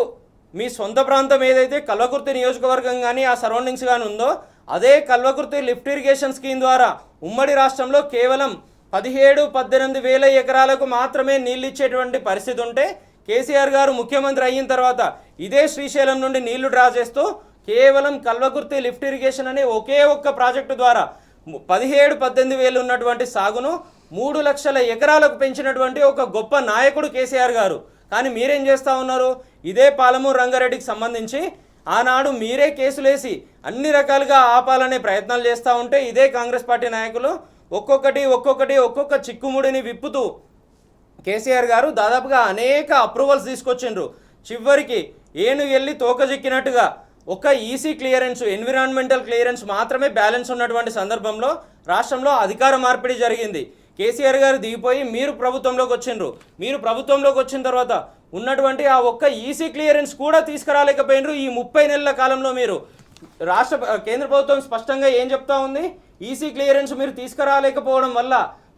మీ సొంత ప్రాంతం ఏదైతే కల్వకుర్తి నియోజకవర్గం కానీ ఆ సరౌండింగ్స్ కానీ ఉందో అదే కల్వకుర్తి లిఫ్ట్ ఇరిగేషన్ స్కీమ్ ద్వారా ఉమ్మడి రాష్ట్రంలో కేవలం 17-18 వేల ఎకరాలకు మాత్రమే నీళ్ళు ఇచ్చేటువంటి పరిస్థితి ఉంటే కేసీఆర్ గారు ముఖ్యమంత్రి అయిన తర్వాత ఇదే శ్రీశైలం నుండి నీళ్లు డ్రా చేస్తూ కేవలం కల్వకుర్తి లిఫ్ట్ ఇరిగేషన్ అనే ఒకే ఒక్క ప్రాజెక్టు ద్వారా 17-18 వేలు ఉన్నటువంటి సాగును 3 లక్షల ఎకరాలకు పెంచినటువంటి ఒక గొప్ప నాయకుడు కేసీఆర్ గారు. కానీ మీరేం చేస్తూ ఉన్నారు? ఇదే పాలమూరు రంగారెడ్డికి సంబంధించి ఆనాడు మీరే కేసులేసి అన్ని రకాలుగా ఆపాలనే ప్రయత్నాలు చేస్తూ ఉంటే ఇదే కాంగ్రెస్ పార్టీ నాయకులు ఒక్కొక్క చిక్కుముడిని విప్పుతూ కేసీఆర్ గారు దాదాపుగా అనేక అప్రూవల్స్ తీసుకొచ్చిండ్రు. చివరికి ఏనుగు వెళ్ళి తోకజిక్కినట్టుగా ఒక ఈసీ క్లియరెన్స్, ఎన్విరాన్మెంటల్ క్లియరెన్స్ మాత్రమే బ్యాలెన్స్ ఉన్నటువంటి సందర్భంలో రాష్ట్రంలో అధికార మార్పిడి జరిగింది. కేసీఆర్ గారు దిగిపోయి మీరు ప్రభుత్వంలోకి వచ్చిండ్రు. మీరు ప్రభుత్వంలోకి వచ్చిన తర్వాత ఉన్నటువంటి ఆ ఒక్క ఈసీ క్లియరెన్స్ కూడా తీసుకురాలేకపోయినరు. ఈ 30 నెలల కాలంలో మీరు కేంద్ర ప్రభుత్వం స్పష్టంగా ఏం చెప్తా ఉంది? ఈసీ క్లియరెన్స్ మీరు తీసుకురాలేకపోవడం వల్ల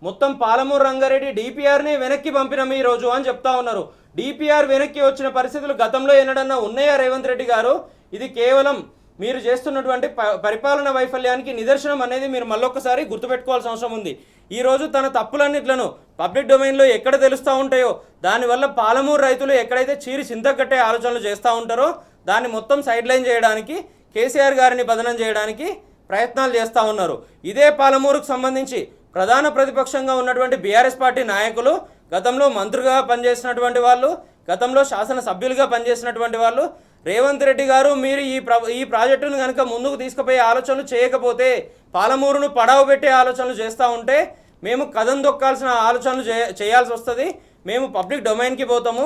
మొత్తం పాలమూరు రంగారెడ్డి డిపిఆర్ని వెనక్కి పంపినాం ఈ రోజు అని చెప్తా ఉన్నారు. డిపిఆర్ వెనక్కి వచ్చిన పరిస్థితులు గతంలో ఎన్నడన్నా ఉన్నాయా రేవంత్ రెడ్డి గారు? ఇది కేవలం మీరు చేస్తున్నటువంటి పరిపాలన వైఫల్యానికి నిదర్శనం అనేది మీరు మళ్ళొక్కసారి గుర్తుపెట్టుకోవాల్సిన అవసరం ఉంది. ఈరోజు తన తప్పులన్నిట్లను పబ్లిక్ డొమైన్లో ఎక్కడ తెలుస్తూ ఉంటాయో దానివల్ల పాలమూరు రైతులు ఎక్కడైతే చీరి చింతకట్టే ఆలోచనలు చేస్తూ ఉంటారో దాన్ని మొత్తం సైడ్ లైన్ చేయడానికి, కేసీఆర్ గారిని బదనం చేయడానికి ప్రయత్నాలు చేస్తూ ఉన్నారు. ఇదే పాలమూరుకు సంబంధించి ప్రధాన ప్రతిపక్షంగా ఉన్నటువంటి బీఆర్ఎస్ పార్టీ నాయకులు, గతంలో మంత్రులుగా పనిచేసినటువంటి వాళ్ళు, గతంలో శాసనసభ్యులుగా పనిచేసినటువంటి వాళ్ళు, రేవంత్ రెడ్డి గారు మీరు ఈ ప్రాజెక్టును కనుక ముందుకు తీసుకుపోయే ఆలోచనలు చేయకపోతే, పాలమూరును పడవ పెట్టే ఆలోచనలు చేస్తూ ఉంటే మేము కదం దొక్కాల్సిన ఆలోచనలు చేయాల్సి వస్తుంది. మేము పబ్లిక్ డొమైన్కి పోతాము,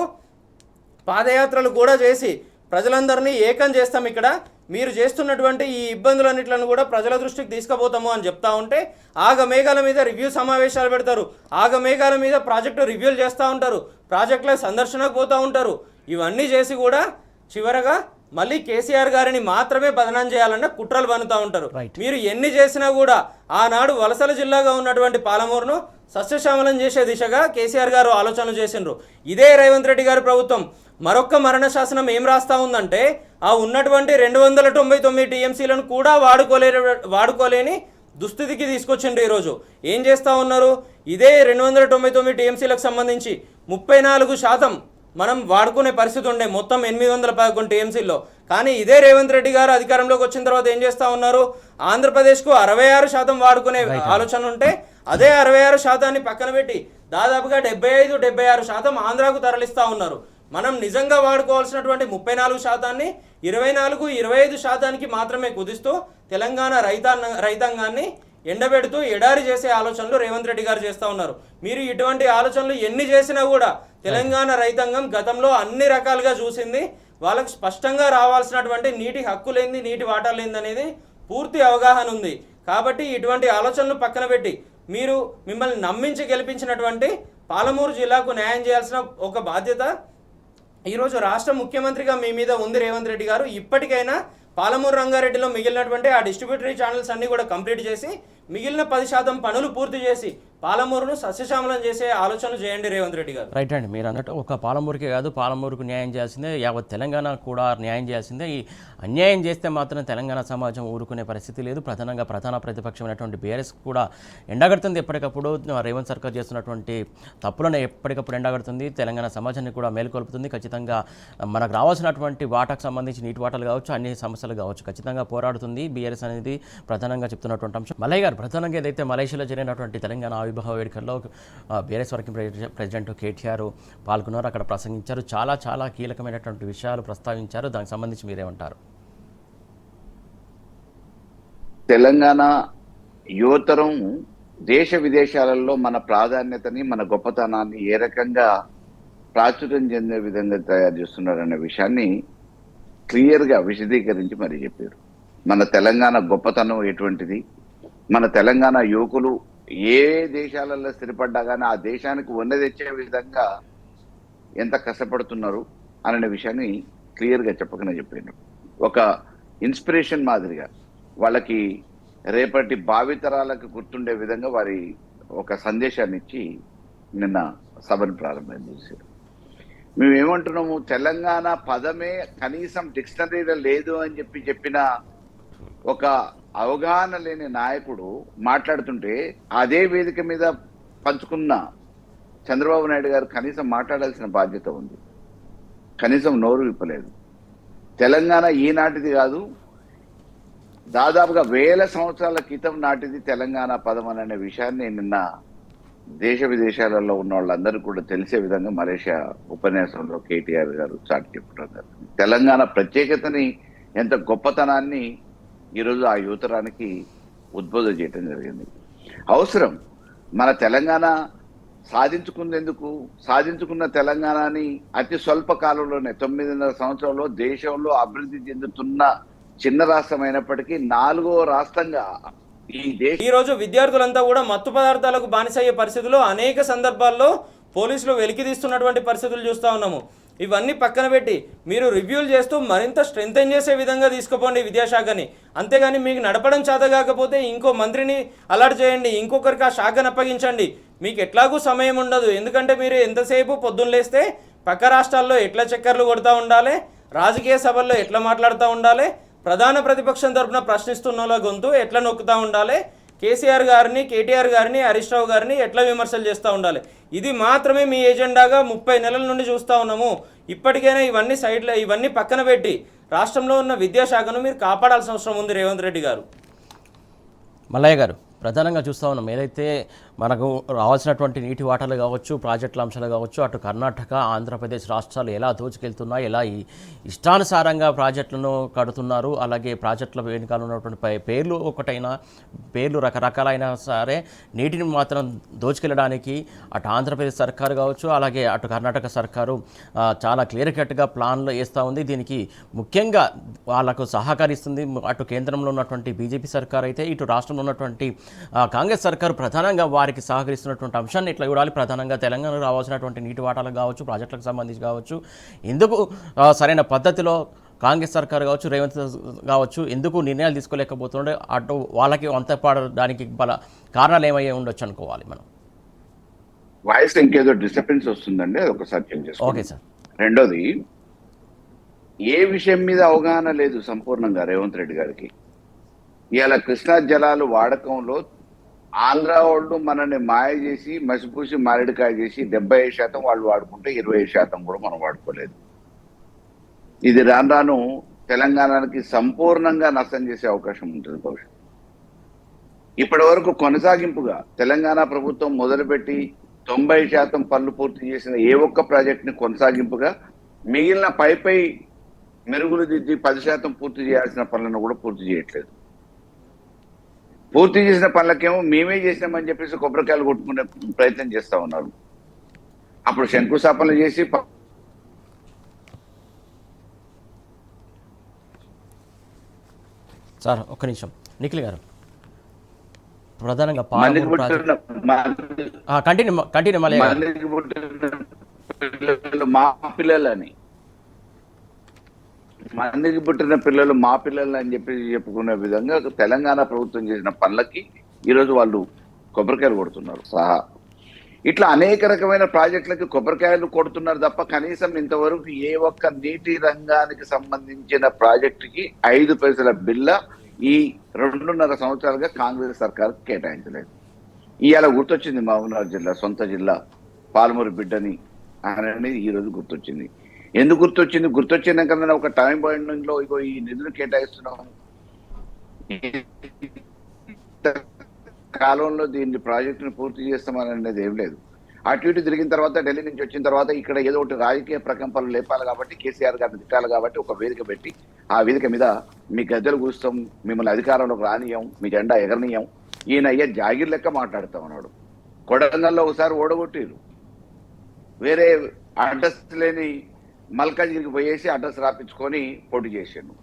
పాదయాత్రలు కూడా చేసి ప్రజలందరినీ ఏకం చేస్తాం. ఇక్కడ మీరు చేస్తున్నటువంటి ఈ ఇబ్బందులన్నిట్లను కూడా ప్రజల దృష్టికి తీసుకుపోతాము అని చెప్తా ఉంటే ఆగమేఘాల మీద రివ్యూ సమావేశాలు పెడతారు, ఆగమేఘాల మీద ప్రాజెక్టు రివ్యూలు చేస్తూ ఉంటారు, ప్రాజెక్టుల సందర్శనకు పోతూ ఉంటారు. ఇవన్నీ చేసి కూడా చివరగా మళ్ళీ కేసీఆర్ గారిని మాత్రమే బదనాం చేయాలన్న కుట్రలు పన్నుతూ ఉంటారు. మీరు ఎన్ని చేసినా కూడా ఆనాడు వలసల జిల్లాగా ఉన్నటువంటి పాలమూరును సస్యశ్యామలం చేసే దిశగా కేసీఆర్ గారు ఆలోచనలు చేసిండ్రు. ఇదే రేవంత్ రెడ్డి గారి ప్రభుత్వం మరొక్క మరణ శాసనం ఏం రాస్తా ఉందంటే ఆ ఉన్నటువంటి 299 టీఎంసీలను కూడా వాడుకోలేని దుస్థితికి తీసుకొచ్చిండ్రు. ఈరోజు ఏం చేస్తూ ఉన్నారు? ఇదే 299 టీఎంసీలకు సంబంధించి 34% మనం వాడుకునే పరిస్థితి ఉండే మొత్తం 811 టీఎంసీల్లో. కానీ ఇదే రేవంత్ రెడ్డి గారు అధికారంలోకి వచ్చిన తర్వాత ఏం చేస్తూ ఉన్నారు? ఆంధ్రప్రదేశ్కు 66% వాడుకునే ఆలోచన ఉంటే అదే 66% పక్కన పెట్టి దాదాపుగా 75-76% ఆంధ్రాకు తరలిస్తూ ఉన్నారు. మనం నిజంగా వాడుకోవాల్సినటువంటి 34%ని 24-25% మాత్రమే కుదిస్తూ తెలంగాణ రైతాంగాన్ని ఎండబెడుతూ ఎడారి చేసే ఆలోచనలు రేవంత్ రెడ్డి గారు చేస్తూ ఉన్నారు. మీరు ఇటువంటి ఆలోచనలు ఎన్ని చేసినా కూడా తెలంగాణ రైతాంగం గతంలో అన్ని రకాలుగా చూసింది. వాళ్ళకు స్పష్టంగా రావాల్సినటువంటి నీటి హక్కు లేనిది, నీటి వాటా లేనిది అనేది పూర్తి అవగాహన ఉంది. కాబట్టి ఇటువంటి ఆలోచనలు పక్కన పెట్టి మీరు మిమ్మల్ని నమ్మించి గెలిపించినటువంటి పాలమూరు జిల్లాకు న్యాయం చేయాల్సిన ఒక బాధ్యత ఈరోజు రాష్ట్ర ముఖ్యమంత్రిగా మీ మీద ఉంది రేవంత్ రెడ్డి గారు. ఇప్పటికైనా పాలమూరు రంగారెడ్డిలో మిగిలినటువంటి ఆ డిస్ట్రిబ్యూటరీ ఛానల్స్ అన్నీ కూడా కంప్లీట్ చేసి మిగిలిన 10% పనులు పూర్తి చేసి పాలమూరును సస్యశ్యామలం చేసే ఆలోచనలు చేయండి రేవంత్ రెడ్డి గారు. రైట్ అండి, మీరు అన్నట్టు ఒక పాలమూరుకే కాదు, పాలమూరుకు న్యాయం చేయాల్సిందే, యావత్ తెలంగాణ కూడా న్యాయం చేయాల్సిందే. ఈ అన్యాయం చేస్తే మాత్రం తెలంగాణ సమాజం ఊరుకునే పరిస్థితి లేదు. ప్రధాన ప్రతిపక్షమైనటువంటి బీఆర్ఎస్ కూడా ఎండగడుతుంది. ఎప్పటికప్పుడు రేవంత్ సర్కార్ చేస్తున్నటువంటి తప్పులను ఎప్పటికప్పుడు ఎండగడుతుంది. తెలంగాణ సమాజాన్ని కూడా మేలుకొల్పుతుంది. ఖచ్చితంగా మనకు రావాల్సినటువంటి వాటాకు సంబంధించి నీటి వాటాలు కావచ్చు, అన్ని సమస్యలు కావచ్చు, ఖచ్చితంగా పోరాడుతుంది బీఆర్ఎస్ అనేది ప్రధానంగా చెప్తున్నటువంటి అంశం. మల్లయ్య గారు, ప్రధానంగా ఏదైతే మలేషియాలో జరిగినటువంటి తెలంగాణ ఆవిర్భావ వేడుకల్లో బీఆర్ఎస్ వర్కింగ్ ప్రెసిడెంట్ కేటీఆర్ పాల్గొన్నారు, అక్కడ ప్రసంగించారు. చాలా కీలకమైనటువంటి విషయాలు ప్రస్తావించారు. దానికి సంబంధించి మీరేమంటారు? తెలంగాణ యువతరం దేశ విదేశాలలో మన ప్రాధాన్యతని, మన గొప్పతనాన్ని ఏ రకంగా ప్రాచుర్యం చెందే విధంగా తయారు చేస్తున్నారనే విషయాన్ని క్లియర్గా విశదీకరించి మరీ చెప్పారు. మన తెలంగాణ గొప్పతనం ఎటువంటిది, మన తెలంగాణ యువకులు ఏ దేశాలలో స్థిరపడ్డా కానీ ఆ దేశానికి వన్నె తెచ్చే విధంగా ఎంత కష్టపడుతున్నారు అనే విషయాన్ని క్లియర్గా చెప్పకనే చెప్పారు. ఒక ఇన్స్పిరేషన్ మాదిరిగా వాళ్ళకి రేపటి భావితరాలకు గుర్తుండే విధంగా వారి ఒక సందేశాన్ని ఇచ్చి నిన్న సభను ప్రారంభం చేశారు. మేము ఏమంటున్నాము, తెలంగాణ పదమే కనీసం డిక్షనరీలో లేదు అని చెప్పిన ఒక అవగాహన లేని నాయకుడు మాట్లాడుతుంటే అదే వేదిక మీద పంచుకున్న చంద్రబాబు నాయుడు గారు కనీసం మాట్లాడాల్సిన బాధ్యత ఉంది. కనీసం నోరు విప్పలేదు. తెలంగాణ ఈనాటిది కాదు, దాదాపుగా 1000 సంవత్సరాల క్రితం నాటిది తెలంగాణ పదం అనే విషయాన్ని నిన్న దేశ విదేశాలలో ఉన్న వాళ్ళందరూ కూడా తెలిసే విధంగా మలేషియా ఉపన్యాసంలో కేటీఆర్ గారు చాటి చెప్పడం జరిగింది. తెలంగాణ ప్రత్యేకతని, ఎంత గొప్పతనాన్ని ఈరోజు ఆ యువతరానికి ఉద్బోధన చేయడం జరిగింది. అవసరం మన తెలంగాణ సాధించుకునేందుకు, సాధించుకున్న తెలంగాణని అతి స్వల్ప కాలంలోనే 9.5 సంవత్సరాల్లో దేశంలో అభివృద్ధి చెందుతున్న చిన్న రాష్ట్రం అయినప్పటికీ 4వ రాష్ట్రంగా ఈ రోజు విద్యార్థులంతా కూడా మత్తు పదార్థాలకు బానిసయ్యే పరిస్థితుల్లో అనేక సందర్భాల్లో పోలీసులు వెలికితీస్తున్నటువంటి పరిస్థితులు చూస్తూ ఉన్నాము. ఇవన్నీ పక్కన పెట్టి మీరు రివ్యూలు చేస్తూ మరింత స్ట్రెంథెన్ చేసే విధంగా తీసుకుపోండి విద్యాశాఖని. అంతేగాని మీకు నడపడం చేత కాకపోతే ఇంకో మంత్రిని అలర్ట్ చేయండి, ఇంకొకరికి ఆ శాఖను అప్పగించండి. మీకు ఎట్లాగూ సమయం ఉండదు. ఎందుకంటే మీరు ఎంతసేపు పొద్దున్న లేస్తే పక్క రాష్ట్రాల్లో ఎట్లా చక్కర్లు కొడుతూ ఉండాలి, రాజకీయ సభల్లో ఎట్లా మాట్లాడుతూ ఉండాలి, ప్రధాన ప్రతిపక్షం తరఫున ప్రశ్నిస్తున్న గొంతు ఎట్లా నొక్కుతూ ఉండాలి, కేసీఆర్ గారిని, కేటీఆర్ గారిని, హరీష్ రావు గారిని ఎట్లా విమర్శలు చేస్తూ ఉండాలి. ఇది మాత్రమే మీ ఎజెండాగా 30 నెలల నుండి చూస్తూ ఉన్నాము. ఇప్పటికైనా ఇవన్నీ పక్కన పెట్టి రాష్ట్రంలో ఉన్న విద్యాశాఖను మీరు కాపాడాల్సిన అవసరం ఉంది రేవంత్ రెడ్డి గారు. మల్లయ్య గారు, ప్రధానంగా చూస్తూ ఉన్నాం ఏదైతే మనకు రావాల్సినటువంటి నీటి వాటాలు కావచ్చు, ప్రాజెక్టుల అంశాలు కావచ్చు, అటు కర్ణాటక, ఆంధ్రప్రదేశ్ రాష్ట్రాలు ఎలా దోచుకెళ్తున్నాయి, ఎలా ఇష్టానుసారంగా ప్రాజెక్టులను కడుతున్నారు. అలాగే ప్రాజెక్టుల వెనుకాల ఉన్నటువంటి పేర్లు ఒకటైనా, పేర్లు రకరకాలైనా సరే నీటిని మాత్రం దోచుకెళ్ళడానికి అటు ఆంధ్రప్రదేశ్ సర్కారు కావచ్చు, అలాగే అటు కర్ణాటక సర్కారు చాలా క్లియర్ కట్గా ప్లాన్లు వేస్తూ ఉంది. దీనికి ముఖ్యంగా వాళ్ళకు సహకరిస్తుంది అటు కేంద్రంలో ఉన్నటువంటి బీజేపీ సర్కారు అయితే, ఇటు రాష్ట్రంలో ఉన్నటువంటి కాంగ్రెస్ సర్కారు ప్రధానంగా వారికి సహకరిస్తున్నటువంటి అంశాన్ని ఇట్లా చూడాలి. ప్రధానంగా తెలంగాణకు రావాల్సినటువంటి నీటి వాటాలకు కావచ్చు, ప్రాజెక్టులకు సంబంధించి కావచ్చు, ఎందుకు సరైన పద్ధతిలో కాంగ్రెస్ సర్కారు కావచ్చు, రేవంత్ కావచ్చు ఎందుకు నిర్ణయాలు తీసుకోలేకపోతుండే, అటు వాళ్ళకి అంతపడడానికి కారణాలు ఏమయ్యే ఉండొచ్చు అనుకోవాలి మనం. వాయిస్ ఇంకేదో డిస్టర్బెన్స్ వస్తుందండి, అది ఒకసారి చేంజ్ చేసుకోండి. Okay sir. రెండోది, ఏ విషయం మీద అవగాహన లేదు సంపూర్ణంగా రేవంత్ రెడ్డి గారికి. ఇవాళ కృష్ణా జలాలు వాడకంలో ఆంధ్ర వాళ్ళు మనల్ని మాయ చేసి, మసిపూసి మారేడుకాయ చేసి 75% వాళ్ళు వాడుకుంటే 20% కూడా మనం వాడుకోలేదు. ఇది రాను తెలంగాణకి సంపూర్ణంగా నష్టం చేసే అవకాశం ఉంటుంది భవిష్యత్తు. ఇప్పటి వరకు కొనసాగింపుగా తెలంగాణ ప్రభుత్వం మొదలుపెట్టి 90% పనులు పూర్తి చేసిన ఏ ఒక్క ప్రాజెక్ట్ని కొనసాగింపుగా మిగిలిన పై మెరుగులు దిద్ది 10% పూర్తి చేయాల్సిన పనులను కూడా పూర్తి చేయట్లేదు. పూర్తి చేసిన పనులకేమో మేమే చేసినామని చెప్పేసి కొబ్బరికాయలు కొట్టుకునే ప్రయత్నం చేస్తూ ఉన్నారు. అప్పుడు శంకుస్థాపనలు చేసి సార్ ఒక్క నిమిషం నిఖిల్ గారు, ప్రధానంగా కంటిన్యూ మా పిల్లలని, మందికి పుట్టిన పిల్లలు మా పిల్లలు అని చెప్పుకునే విధంగా తెలంగాణ ప్రభుత్వం చేసిన పనులకి ఈరోజు వాళ్ళు కొబ్బరికాయలు కొడుతున్నారు సహా. ఇట్లా అనేక రకమైన ప్రాజెక్టులకి కొబ్బరికాయలు కొడుతున్నారు తప్ప కనీసం ఇంతవరకు ఏ ఒక్క నీటి రంగానికి సంబంధించిన ప్రాజెక్టుకి 5 పైసల బిల్ల ఈ 2.5 సంవత్సరాలుగా కాంగ్రెస్ సర్కార్ కేటాయించలేదు. ఇవాళ గుర్తొచ్చింది మహబూబ్నగర్ జిల్లా, సొంత జిల్లా, పాలమూరు బిడ్డని అనేది ఈరోజు గుర్తొచ్చింది. ఎందుకు గుర్తొచ్చిందాక ఒక టైం పాయింట్ లో ఇగో ఈ నిధులు కేటాయిస్తున్నాం, కాలంలో దీన్ని ప్రాజెక్టును పూర్తి చేస్తామని అనేది ఏం లేదు. అటు ఇటు తిరిగిన తర్వాత ఢిల్లీ నుంచి వచ్చిన తర్వాత ఇక్కడ ఏదో ఒకటి రాజకీయ ప్రకంపనలు లేపాలి కాబట్టి, కేసీఆర్ గారిని తిట్టాలి కాబట్టి ఒక వేదిక పెట్టి ఆ వేదిక మీద మీ గద్దెలు కూస్తాం, మిమ్మల్ని అధికారంలోకి రానియం, మీ జెండా ఎగరనీయం, ఈయన అయ్యే జాగిర్ లెక్క మాట్లాడుతా ఉన్నాడు. కొడంగల్లో ఒకసారి ఓడగొట్టిరు, వేరే అడ్రస్ లేని మల్కాజ్గిరికి పోయేసి అడ్రస్ రాపించుకొని పోటీ చేసాడు.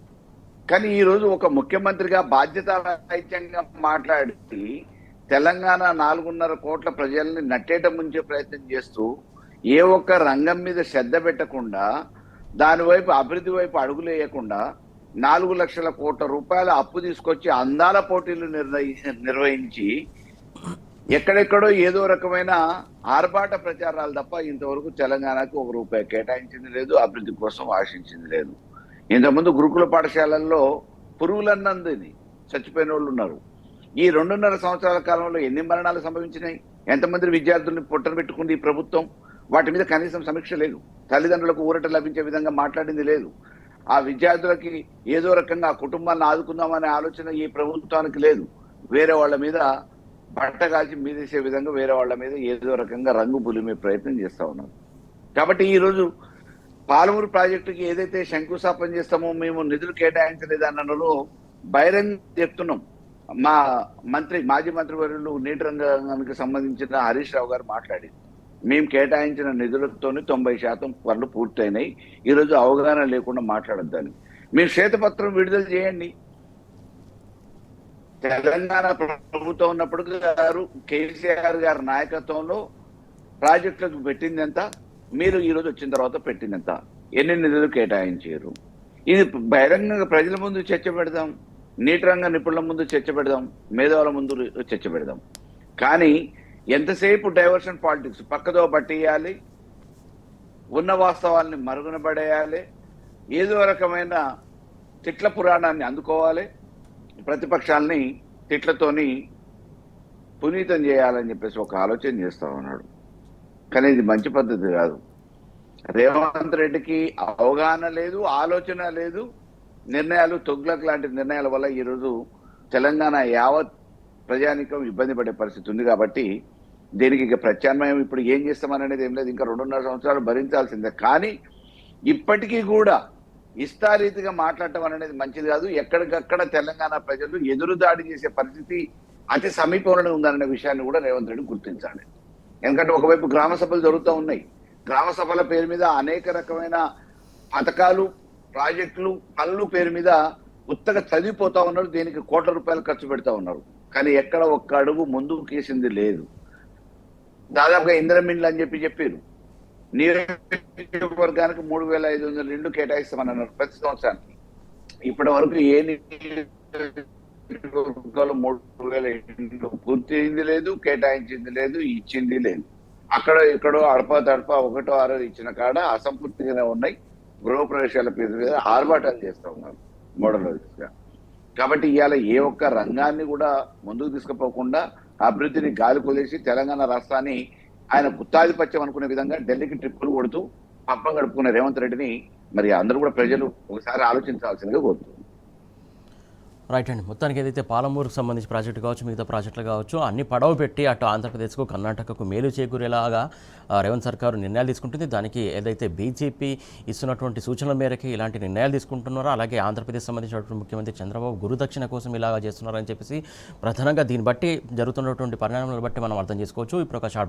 కానీ ఈరోజు ఒక ముఖ్యమంత్రిగా బాధ్యతారాహిత్యంగా మాట్లాడి తెలంగాణ 4.5 కోట్ల ప్రజల్ని నట్టేట ముంచే ప్రయత్నం చేస్తూ ఏ ఒక్క రంగం మీద శ్రద్ధ పెట్టకుండా, దాని వైపు అభివృద్ధి వైపు అడుగులు వేయకుండా 4 లక్షల కోట్ల రూపాయల అప్పు తీసుకొచ్చి అందాల పోటీలు నిర్వహించి ఎక్కడెక్కడో ఏదో రకమైన ఆర్భాట ప్రచారాలు తప్ప ఇంతవరకు తెలంగాణకు 1 రూపాయి కేటాయించింది లేదు, అభివృద్ధి కోసం ఆశించింది లేదు. ఇంతకుముందు గురుకుల పాఠశాలల్లో పురుగులన్నందుని చచ్చిపోయిన వాళ్ళు ఉన్నారు. ఈ 2.5 సంవత్సరాల కాలంలో ఎన్ని మరణాలు సంభవించినాయి, ఎంతమంది విద్యార్థుల్ని పొట్టన పెట్టుకుంది ఈ ప్రభుత్వం, వాటి మీద కనీసం సమీక్ష లేదు. తల్లిదండ్రులకు ఊరట లభించే విధంగా మాట్లాడింది లేదు. ఆ విద్యార్థులకి ఏదో రకంగా ఆ కుటుంబాన్ని ఆదుకుందామనే ఆలోచన ఈ ప్రభుత్వానికి లేదు. వేరే వాళ్ళ మీద బట్ట కాల్చి మీదేసే విధంగా వేరే వాళ్ళ మీద ఏదో రకంగా రంగు పులిమే ప్రయత్నం చేస్తా ఉన్నారు. కాబట్టి ఈరోజు పాలమూరు ప్రాజెక్టుకి ఏదైతే శంకుస్థాపన చేస్తామో మేము నిధులు కేటాయించలేదన్నలో బహిరంగ చెప్తున్నాం. మా మాజీ మంత్రివర్యులు నీటి రంగానికి సంబంధించిన హరీష్ రావు గారు మాట్లాడి మేము కేటాయించిన నిధులతోనే 90% పనులు పూర్తయినాయి, ఈరోజు అవగాహన లేకుండా మాట్లాడొద్దని. మీరు శ్వేతపత్రం విడుదల చేయండి. తెలంగాణ ప్రభుత్వం ఉన్నప్పుడు గారు కేసీఆర్ గారి నాయకత్వంలో ప్రాజెక్టులకు పెట్టింది ఎంత, మీరు ఈరోజు వచ్చిన తర్వాత పెట్టింది ఎంత, ఎన్ని నిధులు కేటాయించారు, ఇది బహిరంగంగా ప్రజల ముందు చర్చ పెడదాం, నీటి రంగ నిపుణుల ముందు చర్చ పెడదాం, మేధావుల ముందు చర్చ పెడదాం. కానీ ఎంతసేపు డైవర్షన్ పాలిటిక్స్ పక్కదో పట్టేయాలి, ఉన్న వాస్తవాల్ని మరుగున పడేయాలి, ఏదో రకమైన తిట్ల పురాణాన్ని అందుకోవాలి, ప్రతిపక్షాలని తిట్లతోని పునీతం చేయాలని చెప్పేసి ఒక ఆలోచన చేస్తా ఉన్నాడు. కానీ ఇది మంచి పద్ధతి కాదు. రేవంత్ రెడ్డికి అవగాహన లేదు, ఆలోచన లేదు. నిర్ణయాలు తొగ్లక్ లాంటి నిర్ణయాల వల్ల ఈరోజు తెలంగాణ యావత్ ప్రజానికం ఇబ్బంది పడే పరిస్థితి ఉంది. కాబట్టి దీనికి ఇక ప్రత్యామ్నాయం ఇప్పుడు ఏం చేస్తామనేది ఏం లేదు. ఇంకా 2.5 సంవత్సరాలు భరించాల్సిందే. కానీ ఇప్పటికీ కూడా ఇష్టారీతిగా మాట్లాడటం అనేది మంచిది కాదు. ఎక్కడికక్కడ తెలంగాణ ప్రజలు ఎదురుదాడి చేసే పరిస్థితి అతి సమీపంలోనే ఉందనే విషయాన్ని కూడా రేవంత్ రెడ్డి గుర్తించాలి. ఎందుకంటే ఒకవైపు గ్రామ సభలు జరుగుతూ ఉన్నాయి, గ్రామ సభల పేరు మీద అనేక రకమైన పథకాలు, ప్రాజెక్టులు, పనులు పేరు మీద ఉత్తగా చదివిపోతా ఉన్నారు. దీనికి కోట్ల రూపాయలు ఖర్చు పెడతా ఉన్నారు. కానీ ఎక్కడ ఒక్క అడుగు ముందుకు కేసింది లేదు. దాదాపుగా ఇంద్రమిండ్లు అని చెప్పారు. నియోజకవర్గానికి 3,500 ఇళ్లు కేటాయిస్తామన్నారు ప్రతి సంవత్సరానికి. ఇప్పటి వరకు ఏ నియోజకవర్గాలు 3,000 ఇళ్లు పూర్తయింది లేదు, కేటాయించింది లేదు, ఇచ్చింది లేదు. అక్కడ ఇక్కడో అడప తడప 1 6 ఇచ్చిన కాడ అసంపూర్తిగానే ఉన్నాయి. గృహప్రవేశాల పేరు మీద ఆర్భాటాలు చేస్తూ ఉన్నారు మోడల్గా. కాబట్టి ఇవాళ ఏ ఒక్క రంగాన్ని కూడా ముందుకు తీసుకుపోకుండా అభివృద్ధిని గాలి కొలేసి తెలంగాణ రాష్ట్రాన్ని ఆయన గుత్తాధిపత్యం అనుకునే విధంగా ఢిల్లీకి ట్రిప్పులు కొడుతూ పబ్బం గడుపుకునే రేవంత్ రెడ్డిని మరి అందరూ కూడా ప్రజలు ఒకసారి ఆలోచించాల్సిందిగా కోరుతున్నారు. రైట్ అండి. మొత్తానికి ఏదైతే పాలమూరుకు సంబంధించి ప్రాజెక్టు కావచ్చు, మిగతా ప్రాజెక్టులు కావచ్చు, అన్ని పడవ పెట్టి అటు ఆంధ్రప్రదేశ్కు కర్ణాటకకు మేలు చేకూరేలాగా రేవంత్ సర్కారు నిర్ణయాలు తీసుకుంటుంది. దానికి ఏదైతే బీజేపీ ఇస్తున్నటువంటి సూచనల మేరకు ఇలాంటి నిర్ణయాలు తీసుకుంటున్నారో, అలాగే ఆంధ్రప్రదేశ్ సంబంధించినటువంటి ముఖ్యమంత్రి చంద్రబాబు గురుదక్షిణ కోసం ఇలాగా చేస్తున్నారని చెప్పేసి ప్రధానంగా దీన్ని బట్టి జరుగుతున్నటువంటి పరిణామాలను బట్టి మనం అర్థం చేసుకోవచ్చు. ఇప్పుడు ఒక షార్ట్ బ్రేక్